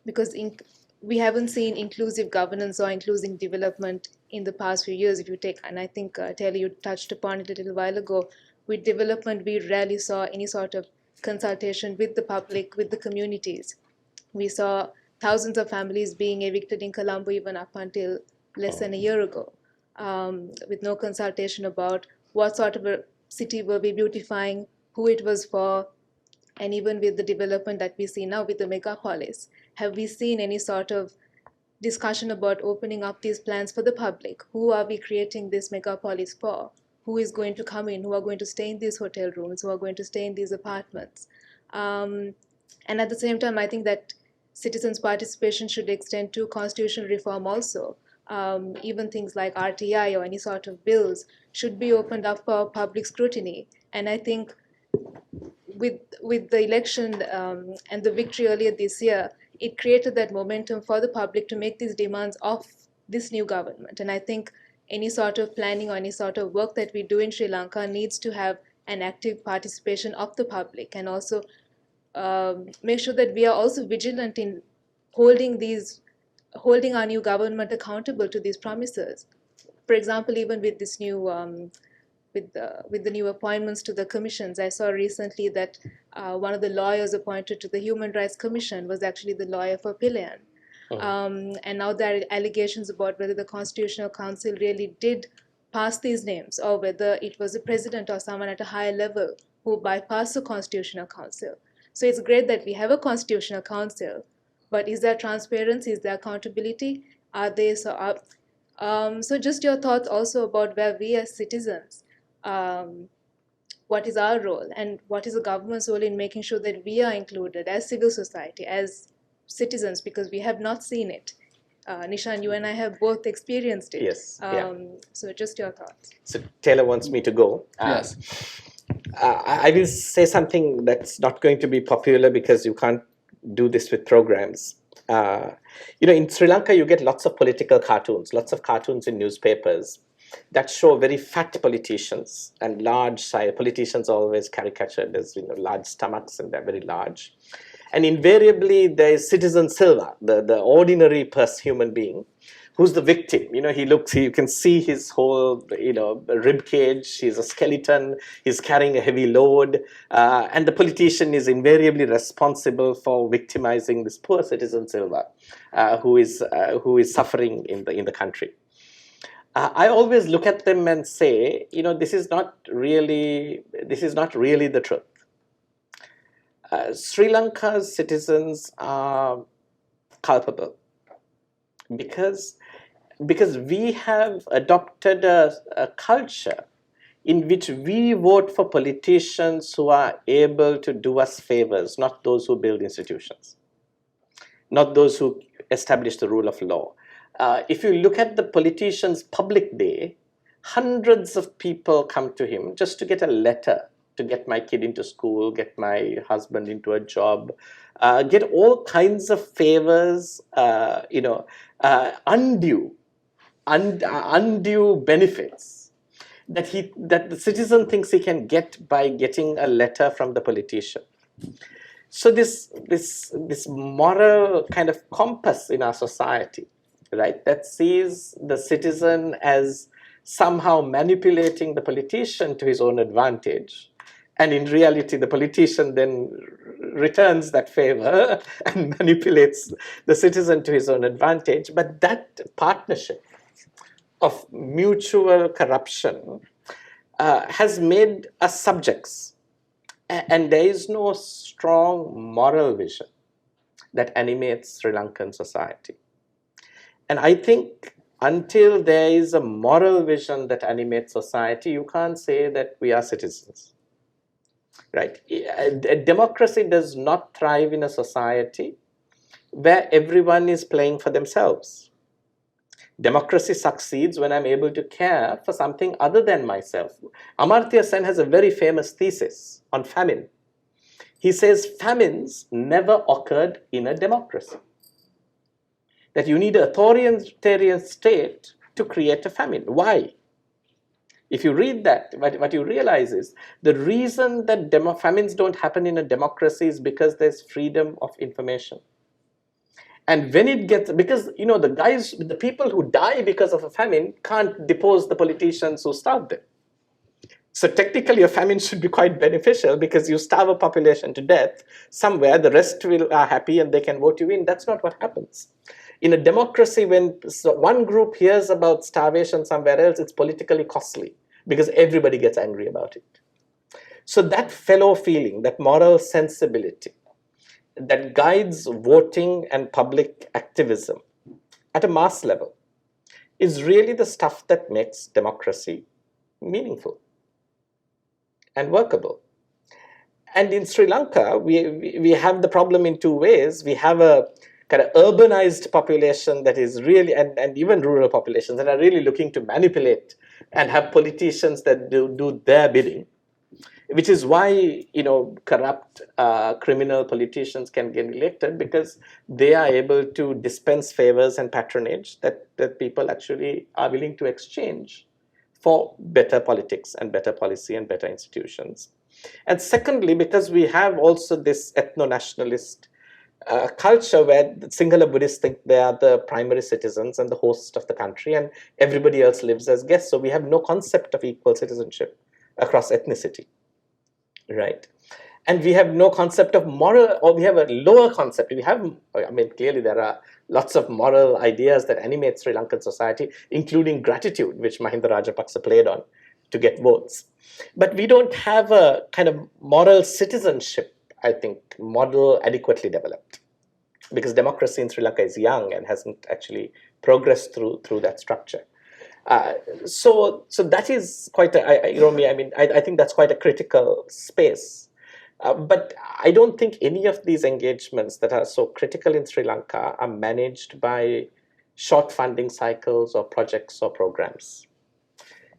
K: Because we haven't seen inclusive governance or inclusive development in the past few years. If you take, and I think Taylor, you touched upon it a little while ago, with development, we rarely saw any sort of consultation with the public, with the communities. We saw thousands of families being evicted in Colombo even up until less than a year ago, with no consultation about what sort of a city were we beautifying, who it was for, and even with the development that we see now with the megapolis. Have we seen any sort of discussion about opening up these plans for the public? Who are we creating this megapolis for? Who is going to come in? Who are going to stay in these hotel rooms? Who are going to stay in these apartments? And at the same time, I think that citizens' participation should extend to constitutional reform also. Even things like RTI or any sort of bills should be opened up for public scrutiny. And I think with the election and the victory earlier this year, it created that momentum for the public to make these demands of this new government. And I think any sort of planning or any sort of work that we do in Sri Lanka needs to have an active participation of the public, and also make sure that we are also vigilant in holding our new government accountable to these promises. For example, even with this new with the new appointments to the commissions, I saw recently that one of the lawyers appointed to the Human Rights Commission was actually the lawyer for Pilayan. And now there are allegations about whether the Constitutional Council really did pass these names, or whether it was the president or someone at a higher level who bypassed the Constitutional Council. So it's great that we have a Constitutional Council, but is there transparency? Is there accountability? So just your thoughts also about where we as citizens, what is our role and what is the government's role in making sure that we are included as civil society, as citizens, because we have not seen it. Nishan, you and I have both experienced it.
D: Yes. Yeah.
K: So just your thoughts.
D: So Taylor wants me to go.
C: Yes.
D: I will say something that's not going to be popular because you can't do this with programs. In Sri Lanka, you get lots of political cartoons, lots of cartoons in newspapers that show very fat politicians and large size. Politicians are always caricatured as large stomachs, and they're very large. And invariably, there is Citizen Silva, the ordinary human being, who's the victim. You can see his whole, rib cage. He's a skeleton. He's carrying a heavy load. And the politician is invariably responsible for victimizing this poor Citizen Silva, who is suffering in the country. I always look at them and say, this is not really the truth. Sri Lanka's citizens are culpable because we have adopted a culture in which we vote for politicians who are able to do us favors, not those who build institutions, not those who establish the rule of law. If you look at the politician's public day, hundreds of people come to him just to get a letter, to get my kid into school, get my husband into a job, get all kinds of favors, undue benefits that the citizen thinks he can get by getting a letter from the politician. So this moral kind of compass in our society, right, that sees the citizen as somehow manipulating the politician to his own advantage. And in reality, the politician then returns that favor and manipulates the citizen to his own advantage. But that partnership of mutual corruption has made us subjects. And there is no strong moral vision that animates Sri Lankan society. And I think until there is a moral vision that animates society, you can't say that we are citizens. Right? Democracy does not thrive in a society where everyone is playing for themselves. Democracy succeeds when I'm able to care for something other than myself. Amartya Sen has a very famous thesis on famine. He says famines never occurred in a democracy. That you need an authoritarian state to create a famine. Why? If you read that, what you realize is the reason that famines don't happen in a democracy is because there's freedom of information. And when it gets, because the people who die because of a famine can't depose the politicians who starved them. So technically a famine should be quite beneficial because you starve a population to death somewhere, the rest are happy and they can vote you in. That's not what happens. In a democracy, when one group hears about starvation somewhere else, it's politically costly because everybody gets angry about it. So that fellow feeling, that moral sensibility that guides voting and public activism at a mass level is really the stuff that makes democracy meaningful and workable. And in Sri Lanka, we have the problem in two ways. We have a kind of urbanized population that is really, and even rural populations that are really looking to manipulate and have politicians that do their bidding, which is why corrupt criminal politicians can get elected, because they are able to dispense favors and patronage that people actually are willing to exchange for better politics and better policy and better institutions. And secondly, because we have also this ethno-nationalist culture where the Sinhala Buddhists think they are the primary citizens and the host of the country, and everybody else lives as guests. So we have no concept of equal citizenship across ethnicity, right? And we have no concept of moral, or we have a lower concept. Clearly there are lots of moral ideas that animate Sri Lankan society, including gratitude, which Mahinda Rajapaksa played on to get votes. But we don't have a kind of moral citizenship, I think, model adequately developed, because democracy in Sri Lanka is young and hasn't actually progress through that structure. So that is quite I think that's quite a critical space. But I don't think any of these engagements that are so critical in Sri Lanka are managed by short funding cycles or projects or programs.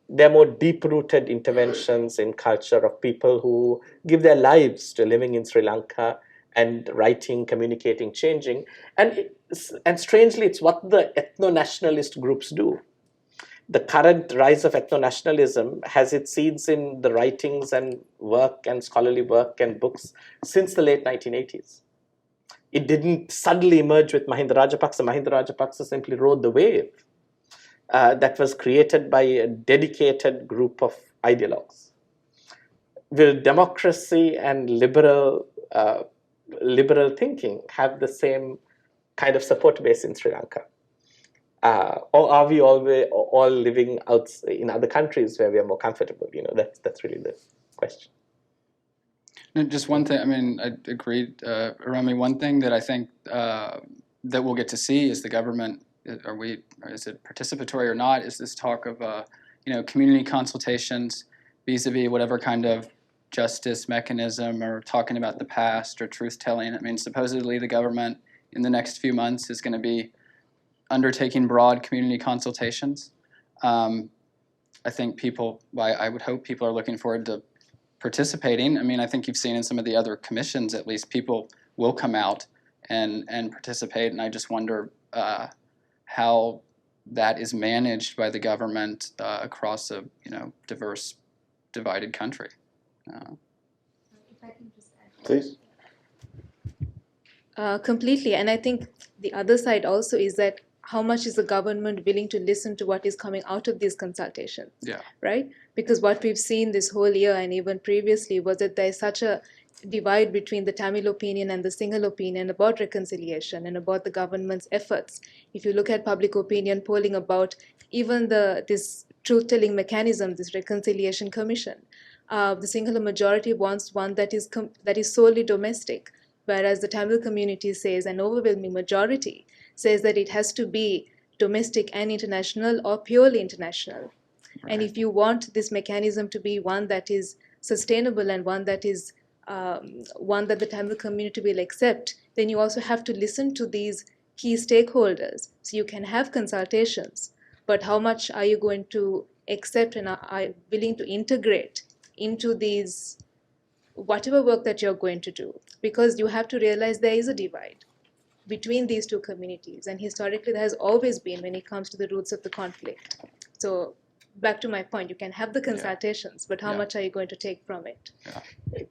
D: They're more deep-rooted interventions in culture of people who give their lives to living in Sri Lanka and writing, communicating, changing. And strangely, it's what the ethno-nationalist groups do. The current rise of ethno-nationalism has its seeds in the writings and work and scholarly work and books since the late 1980s. It didn't suddenly emerge with Mahinda Rajapaksa. Mahinda Rajapaksa simply rode the wave that was created by a dedicated group of ideologues. Will democracy and liberal thinking have the same kind of support base in Sri Lanka? Or are we all living out in other countries where we are more comfortable? That's really the question.
C: No, just one thing. I mean, I agreed, Rami. One thing that I think that we'll get to see is the government. Is it participatory or not? Is this talk of community consultations vis-a-vis whatever kind of justice mechanism, or talking about the past or truth telling? I mean, supposedly the government in the next few months is going to be undertaking broad community consultations. I think I would hope people are looking forward to participating. I mean, I think you've seen in some of the other commissions, at least, people will come out and participate, and I just wonder how that is managed by the government across a diverse, divided country.
A: Please.
K: Completely, and I think the other side also is that how much is the government willing to listen to what is coming out of these consultations?
C: Yeah.
K: Right? Because what we've seen this whole year and even previously was that there's such a divide between the Tamil opinion and the Sinhala opinion about reconciliation and about the government's efforts. If you look at public opinion polling about even this truth-telling mechanism, this reconciliation commission, the Sinhala majority wants one that is solely domestic, whereas the Tamil community says, an overwhelming majority says that it has to be domestic and international or purely international. Right. And if you want this mechanism to be one that is sustainable and one that is one that the Tamil community will accept, then you also have to listen to these key stakeholders. So you can have consultations, but how much are you going to accept and are willing to integrate into these, whatever work that you're going to do? Because you have to realize there is a divide between these two communities, and historically there has always been when it comes to the roots of the conflict. So back to my point, you can have the consultations, but how much are you going to take from it?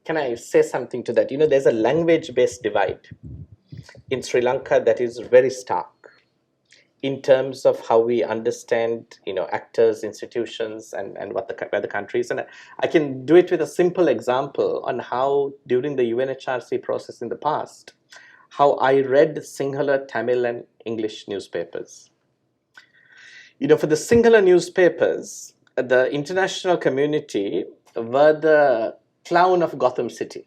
D: Can I say something to that? There's a language-based divide in Sri Lanka that is very stark in terms of how we understand, actors, institutions, and where the country is. And I can do it with a simple example on how, during the UNHRC process in the past, how I read Sinhala, Tamil, and English newspapers. For the Sinhala newspapers, the international community were the clown of Gotham City,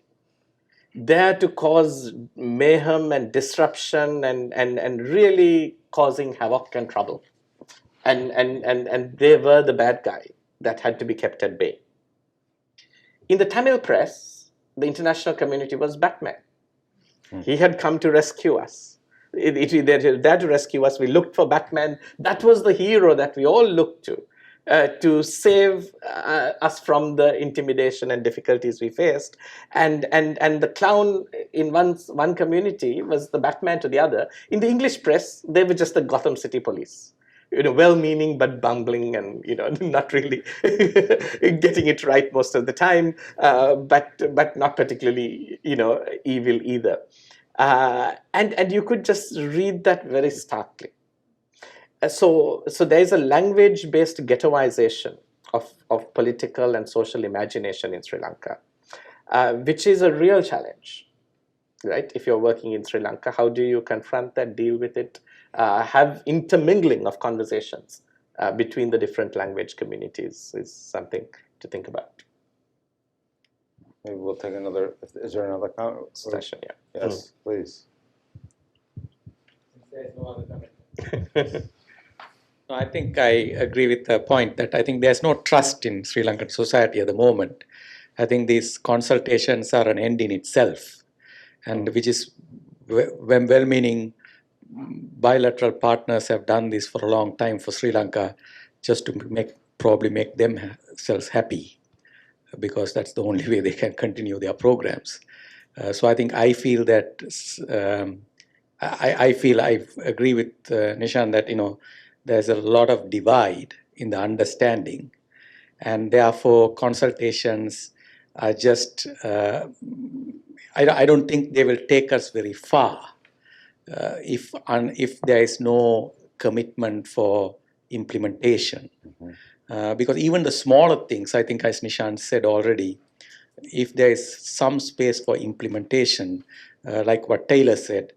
D: there to cause mayhem and disruption and really causing havoc and trouble. And they were the bad guy that had to be kept at bay. In the Tamil press, the international community was Batman. He had come to rescue us. They're there to rescue us. We looked for Batman. That was the hero that we all looked to save us from the intimidation and difficulties we faced. And the clown in one community was the Batman to the other. In the English press, they were just the Gotham City police. Well-meaning but bumbling and not really getting it right most of the time, but not particularly evil either. And you could just read that very starkly. So there is a language-based ghettoization of political and social imagination in Sri Lanka, which is a real challenge, right? If you're working in Sri Lanka, how do you confront that, deal with it, have intermingling of conversations between the different language communities is something to think about.
A: Maybe we'll take another, is there another
D: Session, yeah.
A: Yes, please.
L: There's no other comment.
H: No, I think I agree with the point that I think there's no trust in Sri Lankan society at the moment. I think these consultations are an end in itself, and which is when well-meaning bilateral partners have done this for a long time for Sri Lanka, just to probably make themselves happy, because that's the only way they can continue their programs. So I feel that I agree with Nishan that there's a lot of divide in the understanding, and therefore consultations are just I don't think they will take us very far if there is no commitment for implementation. Because even the smaller things, I think as Nishan said already, if there is some space for implementation, like what Taylor said,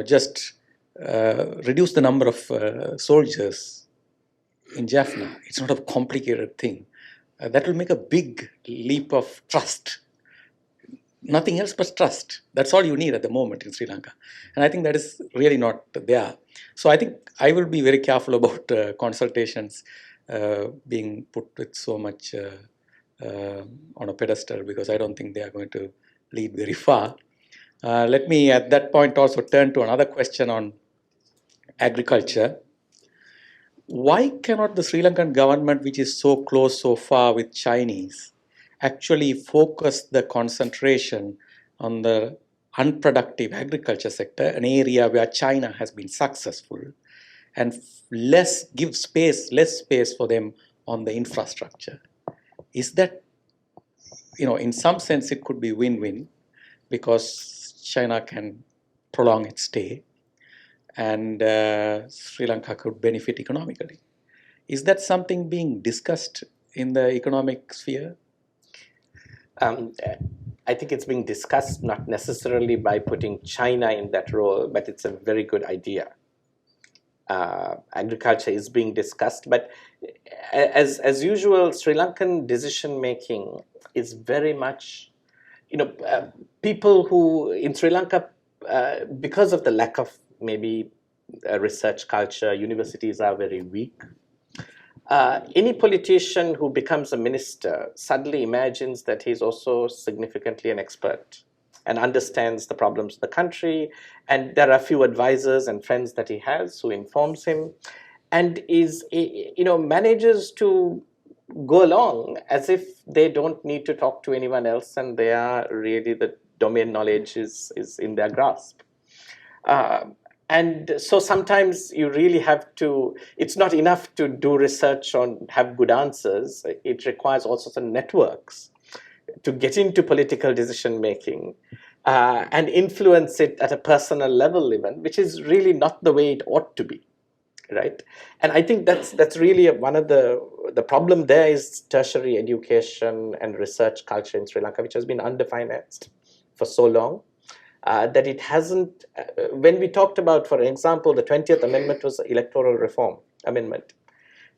H: just reduce the number of soldiers in Jaffna. It's not a complicated thing. That will make a big leap of trust. Nothing else but trust. That's all you need at the moment in Sri Lanka. And I think that is really not there. So I think I will be very careful about consultations being put with so much on a pedestal, because I don't think they are going to lead very far. Let me at that point also turn to another question on agriculture. Why cannot the Sri Lankan government, which is so close so far with Chinese, actually focus the concentration on the unproductive agriculture sector, an area where China has been successful, and less space for them on the infrastructure? Is that, in some sense it could be win-win, because China can prolong its stay and Sri Lanka could benefit economically. Is that something being discussed in the economic sphere?
D: I think it's being discussed not necessarily by putting China in that role, but it's a very good idea. Agriculture is being discussed, but as usual, Sri Lankan decision making is very much, people who in Sri Lanka, because of the lack of maybe research culture, universities are very weak. Any politician who becomes a minister suddenly imagines that he's also significantly an expert and understands the problems of the country, and there are a few advisors and friends that he has who informs him, and manages to go along as if they don't need to talk to anyone else, and they are really, the domain knowledge is in their grasp. And so sometimes you really have to, it's not enough to do research on have good answers. It requires all sorts of networks to get into political decision making and influence it at a personal level even, which is really not the way it ought to be, right? And I think that's really one of the problem there is tertiary education and research culture in Sri Lanka, which has been underfinanced for so long. That it hasn't, when we talked about, for example, the 20th Amendment was an electoral reform amendment.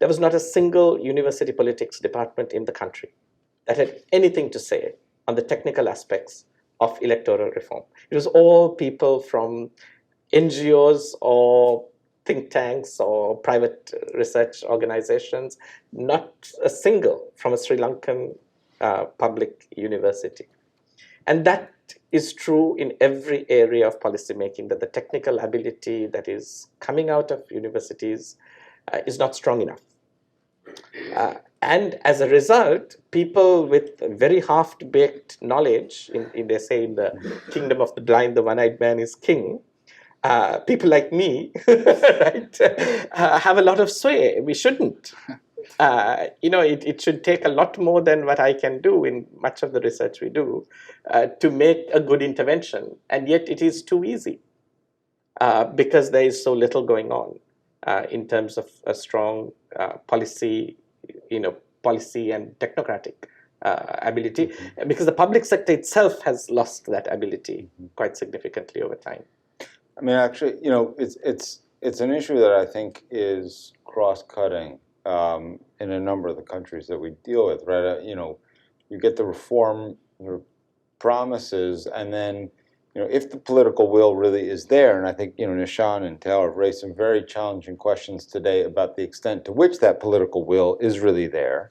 D: There was not a single university politics department in the country that had anything to say on the technical aspects of electoral reform. It was all people from NGOs or think tanks or private research organizations, not a single from a Sri Lankan public university. And that is true in every area of policymaking, that the technical ability that is coming out of universities is not strong enough. And as a result, people with very half-baked knowledge, they say in the kingdom of the blind, the one-eyed man is king. People like me, right, have a lot of sway. We shouldn't. It should take a lot more than what I can do in much of the research we do to make a good intervention. And yet it is too easy because there is so little going on in terms of a strong policy and technocratic ability, because the public sector itself has lost that ability quite significantly over time.
A: I mean, actually, it's an issue that I think is cross-cutting in a number of the countries that we deal with, right? You get the reform promises, and then if the political will really is there, and I think, Nishan and Taylor have raised some very challenging questions today about the extent to which that political will is really there.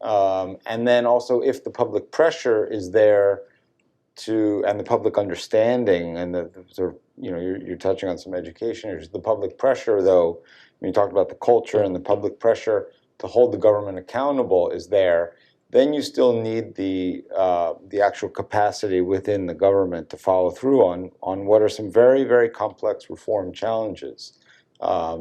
A: And then also if the public pressure is there and the public understanding and the sort of, you're touching on some education issues. The public pressure, though, when you talked about the culture and the public pressure to hold the government accountable is there, then you still need the actual capacity within the government to follow through on what are some very, very complex reform challenges. I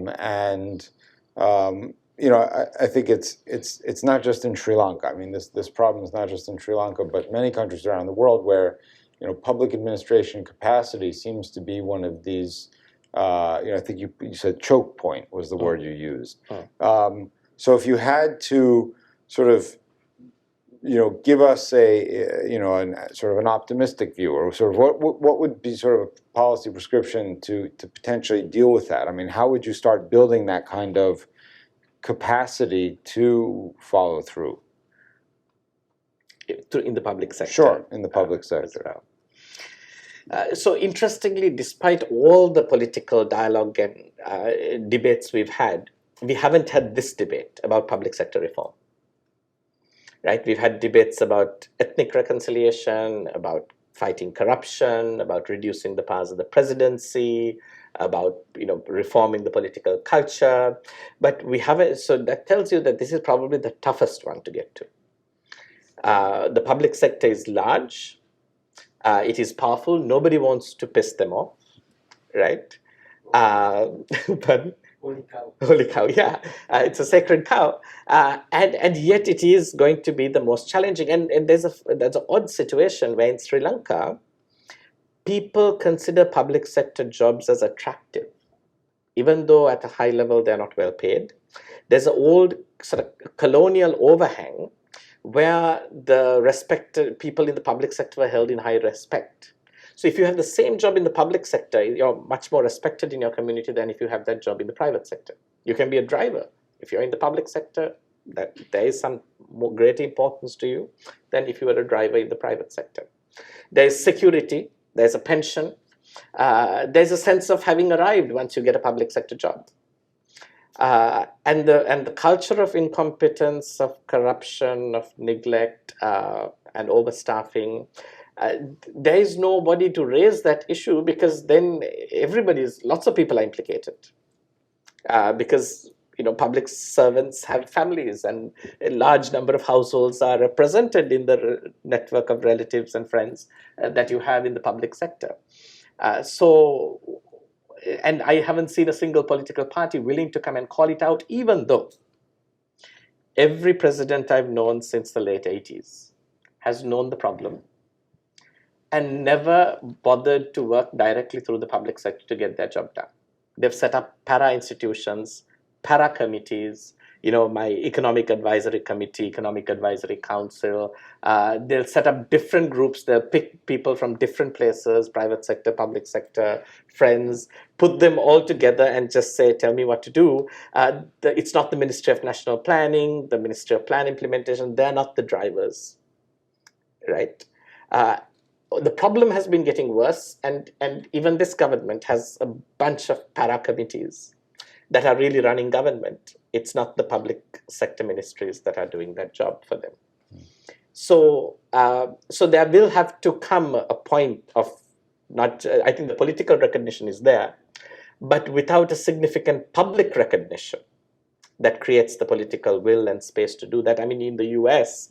A: think it's not just in Sri Lanka. I mean, this problem is not just in Sri Lanka, but many countries around the world where public administration capacity seems to be one of these. I think you said choke point was the word you used. So if you had to sort of give us sort of an optimistic view, or sort of what would be sort of a policy prescription to potentially deal with that? I mean, how would you start building that kind of capacity to follow through?
D: In the public sector.
A: Sure, in the public sector.
D: So interestingly, despite all the political dialogue and debates we've had, we haven't had this debate about public sector reform. Right? We've had debates about ethnic reconciliation, about fighting corruption, about reducing the powers of the presidency, about reforming the political culture, but we haven't. So that tells you that this is probably the toughest one to get to. The public sector is large, it is powerful. Nobody wants to piss them off, right? But holy cow, yeah, it's a sacred cow, and yet it is going to be the most challenging. And there's an odd situation where in Sri Lanka, people consider public sector jobs as attractive, even though at a high level they're not well paid. There's an old sort of colonial overhang where the respected people in the public sector were held in high respect. So if you have the same job in the public sector, you're much more respected in your community than if you have that job in the private sector. You can be a driver. If you're in the public sector, that there is some more greater importance to you than if you were a driver in the private sector. There's security, there's a pension, there's a sense of having arrived once you get a public sector job. And the culture of incompetence, of corruption, of neglect, and overstaffing, there is nobody to raise that issue, because then lots of people are implicated. Because public servants have families, and a large number of households are represented in the network of relatives and friends that you have in the public sector. And I haven't seen a single political party willing to come and call it out, even though every president I've known since the late 80s has known the problem and never bothered to work directly through the public sector to get their job done. They've set up para-institutions, para-committees, my economic advisory committee, economic advisory council. They'll set up different groups. They'll pick people from different places, private sector, public sector, friends, put them all together and just say, tell me what to do. It's not the Ministry of National Planning, the Ministry of Plan Implementation. They're not the drivers, right? The problem has been getting worse, and even this government has a bunch of para-committees that are really running government. It's not the public sector ministries that are doing that job for them. So there will have to come a point of I think the political recognition is there, but without a significant public recognition that creates the political will and space to do that. I mean, in the US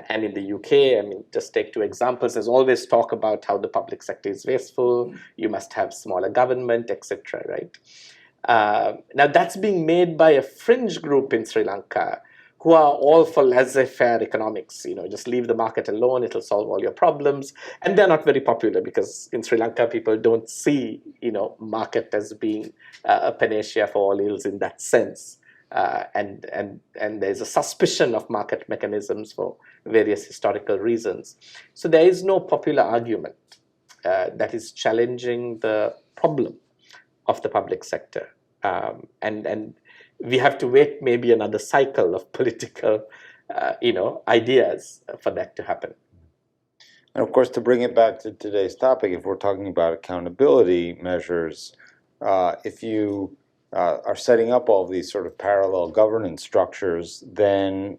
D: and in the UK, I mean, just take two examples. There's always talk about how the public sector is wasteful, you must have smaller government, etc., right? Now that's being made by a fringe group in Sri Lanka who are all for laissez-faire economics. Just leave the market alone, it'll solve all your problems. And they're not very popular because in Sri Lanka, people don't see, market as being a panacea for all ills in that sense. And there's a suspicion of market mechanisms for various historical reasons. So there is no popular argument that is challenging the problem of the public sector. And we have to wait maybe another cycle of political, ideas for that to happen.
A: And of course, to bring it back to today's topic, if we're talking about accountability measures, if you are setting up all these sort of parallel governance structures, then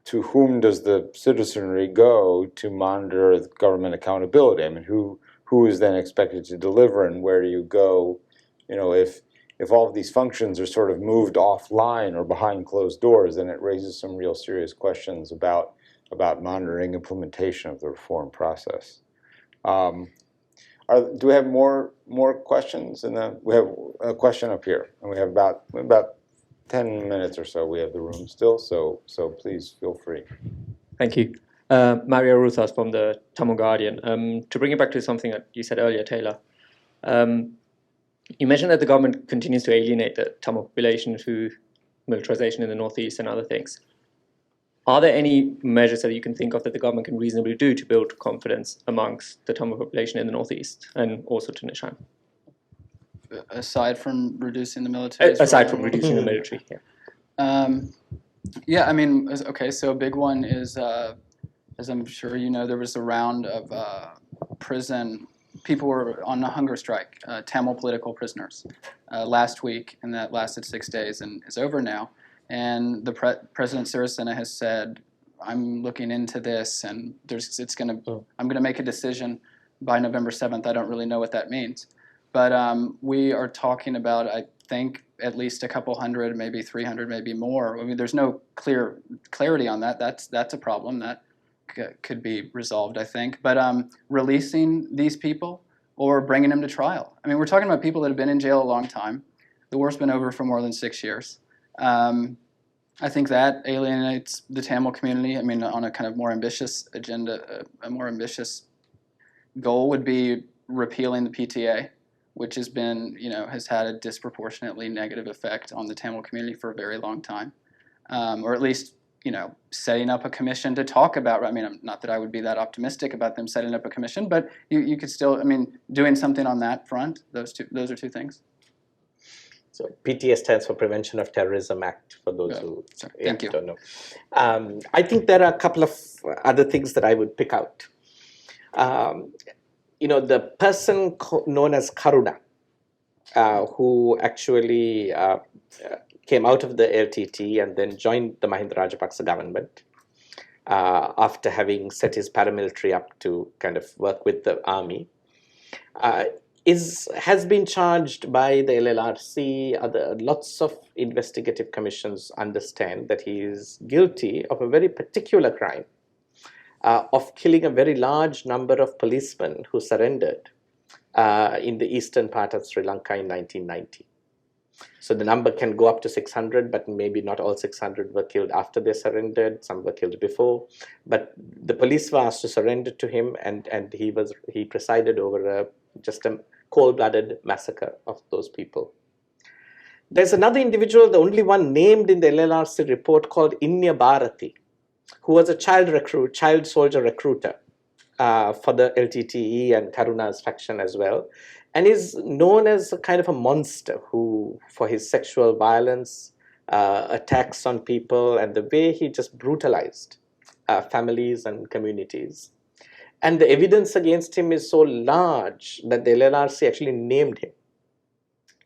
A: to whom does the citizenry go to monitor government accountability? I mean, who is then expected to deliver, and where do you go? You know, if all of these functions are sort of moved offline or behind closed doors, then it raises some real serious questions about monitoring implementation of the reform process. Do we have more questions? We have a question up here, and we have about 10 minutes or so. We have the room still, so please feel free.
L: Thank you. Mario Rusas from the Tamil Guardian. To bring it back to something that you said earlier, Taylor, you mentioned that the government continues to alienate the Tamil population through militarization in the Northeast and other things. Are there any measures that you can think of that the government can reasonably do to build confidence amongst the Tamil population in the Northeast and also to Nishan?
C: Aside from reducing the military?
L: Aside from reducing the military, yeah.
C: Yeah, I mean, okay, so a big one is, as I'm sure you know, there was a round of prison, people were on a hunger strike, Tamil political prisoners, last week, and that lasted 6 days and is over now. And the President Sirisena has said, I'm looking into this, and I'm gonna make a decision by November 7th. I don't really know what that means. But we are talking about, I think, at least a couple hundred, maybe 300, maybe more. I mean, there's no clarity on that. That's a problem that could be resolved, I think. But releasing these people or bringing them to trial. I mean, we're talking about people that have been in jail a long time. The war's been over for more than 6 years. I think that alienates the Tamil community. I mean, on a kind of more ambitious agenda, a more ambitious goal would be repealing the PTA, which has been, has had a disproportionately negative effect on the Tamil community for a very long time. Or at least, setting up a commission to talk about, I mean, not that I would be that optimistic about them setting up a commission, but you could still, I mean, doing something on that front, those are two things.
D: So PTA stands for Prevention of Terrorism Act, for those who don't know. I think there are a couple of other things that I would pick out. The person known as Karuna, who actually came out of the LTT and then joined the Mahinda Rajapaksa government after having set his paramilitary up to kind of work with the army, has been charged by the LLRC. Lots of investigative commissions understand that he is guilty of a very particular crime, of killing a very large number of policemen who surrendered in the eastern part of Sri Lanka in 1990. So the number can go up to 600, but maybe not all 600 were killed after they surrendered. Some were killed before. But the police were asked to surrender to him, and he presided over just a cold-blooded massacre of those people. There's another individual, the only one named in the LLRC report, called Inya Bharati, who was a child soldier recruiter for the LTTE and Karuna's faction as well, and is known as a kind of a monster who, for his sexual violence, attacks on people, and the way he just brutalized families and communities. And the evidence against him is so large that the LLRC actually named him,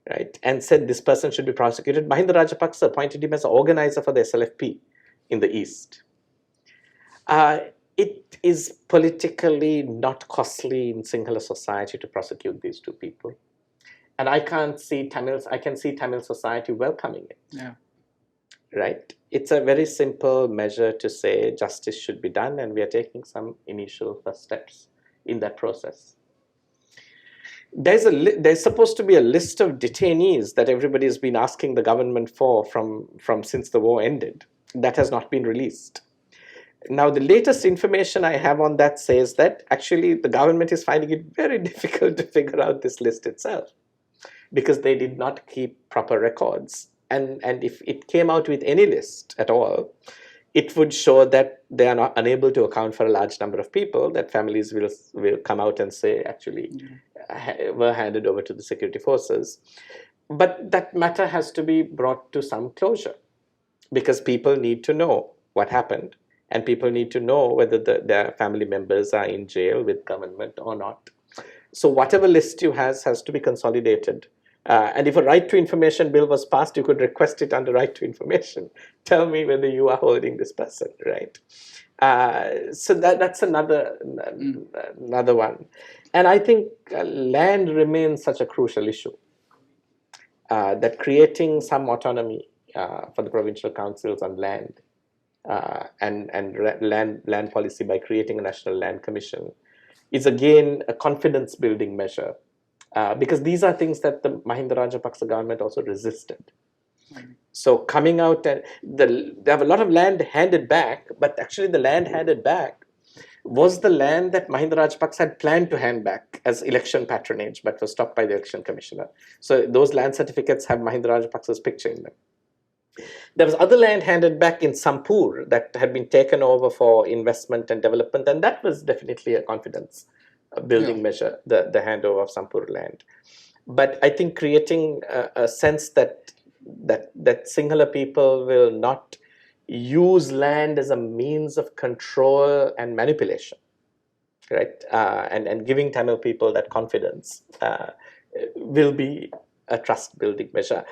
D: right, and said this person should be prosecuted. Mahinda Rajapaksa appointed him as an organizer for the SLFP in the East. It is politically not costly in Sinhala society to prosecute these two people. And I can see Tamil society welcoming it.
C: Yeah.
D: Right? It's a very simple measure to say justice should be done, and we are taking some initial first steps in that process. There's supposed to be a list of detainees that everybody has been asking the government for from since the war ended. That has not been released. Now, the latest information I have on that says that actually the government is finding it very difficult to figure out this list itself because they did not keep proper records. And if it came out with any list at all, it would show that they are not unable to account for a large number of people, that families will come out and say actually were handed over to the security forces. But that matter has to be brought to some closure because people need to know what happened and people need to know whether their family members are in jail with government or not. So whatever list you has to be consolidated. And if a right to information bill was passed, you could request it under right to information. Tell me whether you are holding this person, right? So that's another one. And I think land remains such a crucial issue, that creating some autonomy for the provincial councils on land and land policy by creating a national land commission is again a confidence building measure. Because these are things that the Mahinda Rajapaksa government also resisted. So coming out, and they have a lot of land handed back, but actually the land handed back was the land that Mahinda Rajapaksa had planned to hand back as election patronage, but was stopped by the election commissioner. So those land certificates have Mahinda Rajapaksa's picture in them. There was other land handed back in Sampur that had been taken over for investment and development, and that was definitely a confidence building measure, the handover of Sampur land. But I think creating a sense that Sinhala people will not use land as a means of control and manipulation, right? And giving Tamil people that confidence will be a trust building measure.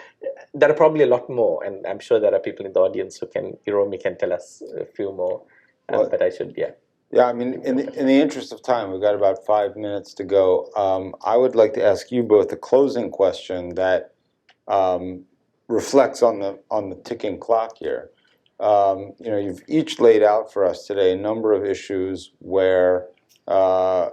D: There are probably a lot more, and I'm sure there are people in the audience who can, Hiromi can tell us a few more, but I should,
A: Yeah, I mean, in the interest of time, we've got about 5 minutes to go. I would like to ask you both a closing question that reflects on the ticking clock here. You've each laid out for us today a number of issues where I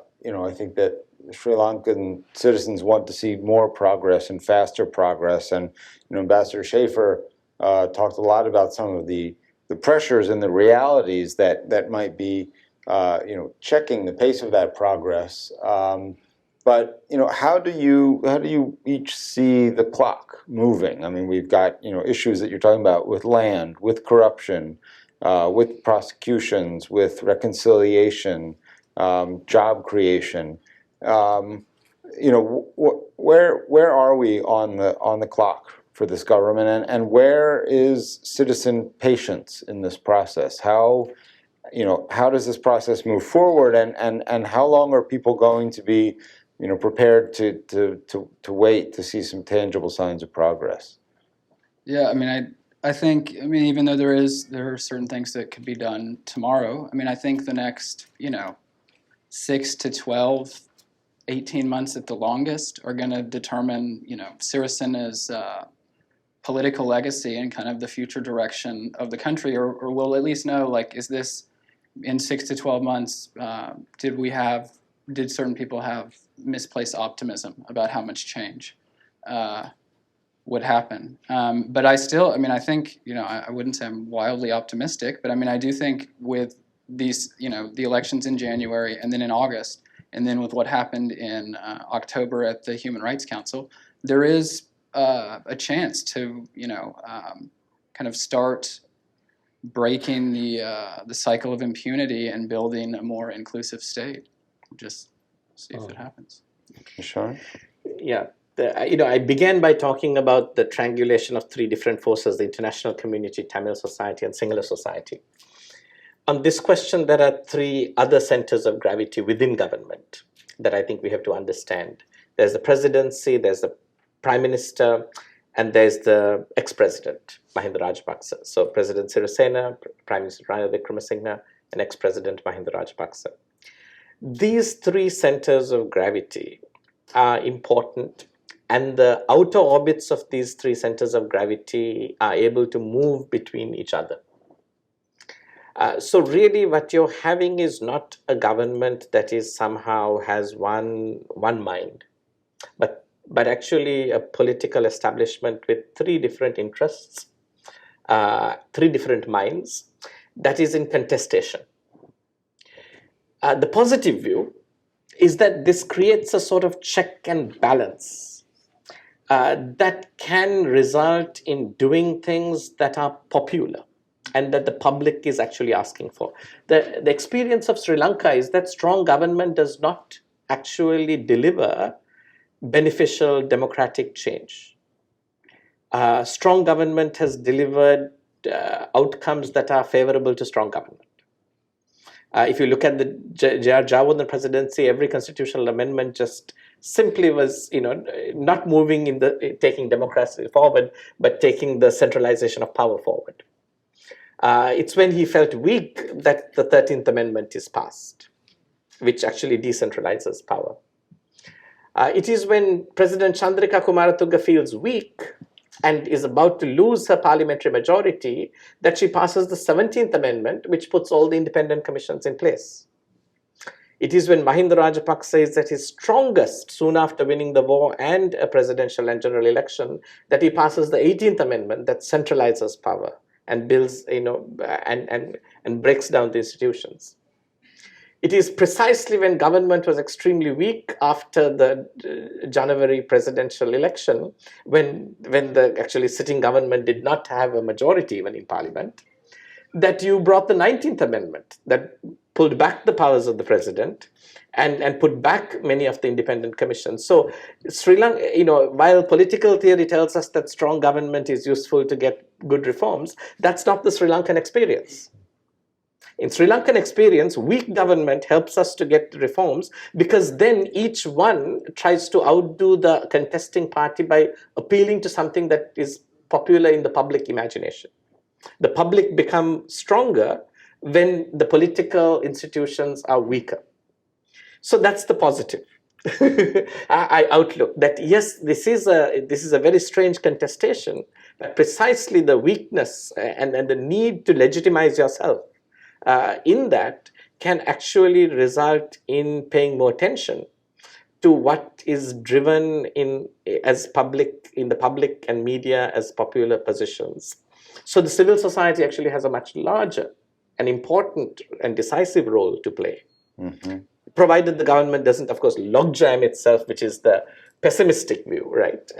A: think that Sri Lankan citizens want to see more progress and faster progress. And Ambassador Schaffer talked a lot about some of the pressures and the realities that might be checking the pace of that progress. But how do you each see the clock moving? I mean, we've got issues that you're talking about with land, with corruption, with prosecutions, with reconciliation, job creation. Where are we on the clock for this government, and where is citizen patience in this process? How does this process move forward, and how long are people going to be prepared to wait to see some tangible signs of progress?
C: Yeah, I think even though there are certain things that could be done tomorrow, I think the next 6 to 12, 18 months at the longest are going to determine Sirisena's political legacy and kind of the future direction of the country, or we'll at least know, is this in 6 to 12 months, did certain people have misplaced optimism about how much change would happen? But I still, I think, I wouldn't say I'm wildly optimistic, but I do think with these, the elections in January and then in August, and then with what happened in October at the Human Rights Council, there is a chance to, kind of start breaking the cycle of impunity and building a more inclusive state. Just see if it happens.
A: Nishan?
D: Yeah. I began by talking about the triangulation of three different forces: the international community, Tamil society, and Sinhala society. On this question, there are three other centers of gravity within government that I think we have to understand. There's the presidency, there's the prime minister, and there's the ex-president, Mahinda Rajapaksa. So President Sirisena, Prime Minister Ranil Wickremesinghe, and ex-president Mahinda Rajapaksa. These three centers of gravity are important, and the outer orbits of these three centers of gravity are able to move between each other. So really what you're having is not a government that is somehow has one mind, but actually a political establishment with three different interests, three different minds that is in contestation. The positive view is that this creates a sort of check and balance that can result in doing things that are popular and that the public is actually asking for. The experience of Sri Lanka is that strong government does not actually deliver beneficial democratic change. Strong government has delivered outcomes that are favorable to strong government. If you look at the J.R. Jawaharlal presidency, every constitutional amendment just simply was, not moving in the taking democracy forward, but taking the centralization of power forward. It's when he felt weak that the 13th Amendment is passed, which actually decentralizes power. It is when President Chandrika Kumaratunga feels weak and is about to lose her parliamentary majority that she passes the 17th Amendment, which puts all the independent commissions in place. It is when Mahinda Rajapaksa is at his strongest soon after winning the war and a presidential and general election that he passes the 18th Amendment that centralizes power and builds, and breaks down the institutions. It is precisely when government was extremely weak after the January presidential election, when the actually sitting government did not have a majority even in parliament, that you brought the 19th Amendment that pulled back the powers of the president and put back many of the independent commissions. So Sri Lanka, while political theory tells us that strong government is useful to get good reforms, that's not the Sri Lankan experience. In Sri Lankan experience, weak government helps us to get reforms because then each one tries to outdo the contesting party by appealing to something that is popular in the public imagination. The public become stronger when the political institutions are weaker. So that's the positive outlook, that yes, this is a very strange contestation, but precisely the weakness and the need to legitimize yourself in that can actually result in paying more attention to what is driven in the public and media as popular positions. So the civil society actually has a much larger and important and decisive role to play, provided the government doesn't, of course, logjam itself, which is the pessimistic view, right?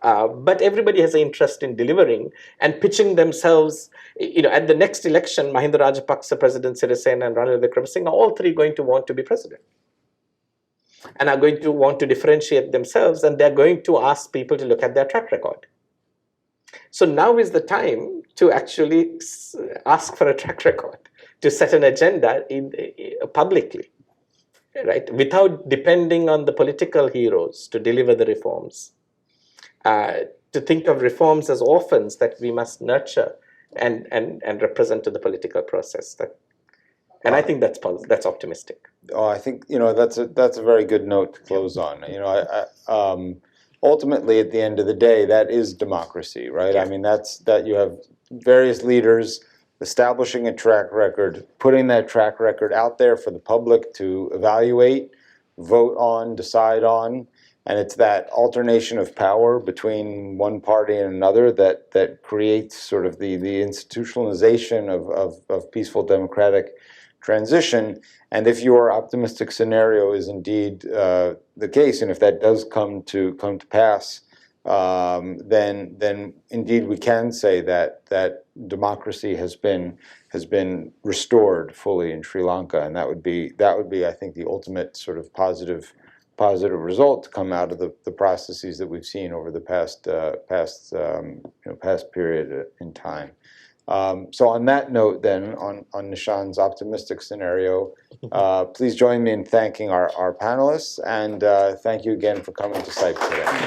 D: But everybody has an interest in delivering and pitching themselves. At the next election, Mahinda Rajapaksa, President Sirisena, and Ranil Wickremesinghe are all three going to want to be president and are going to want to differentiate themselves, and they're going to ask people to look at their track record. So now is the time to actually ask for a track record, to set an agenda publicly, right? Without depending on the political heroes to deliver the reforms. To think of reforms as orphans that we must nurture and represent to the political process. And I think that's optimistic.
A: Oh, I think that's a very good note to close on. Ultimately, at the end of the day, that is democracy, right?
D: Yeah.
A: I mean, that you have various leaders establishing a track record, putting that track record out there for the public to evaluate, vote on, decide on, and it's that alternation of power between one party and another that creates sort of the institutionalization of peaceful democratic transition. And if your optimistic scenario is indeed the case, and if that does come to pass, then indeed we can say that democracy has been restored fully in Sri Lanka, and that would be I think the ultimate sort of positive result to come out of the processes that we've seen over the past period in time. So on that note, then, on Nishan's optimistic scenario, please join me in thanking our panelists, and thank you again for coming to CIPE today.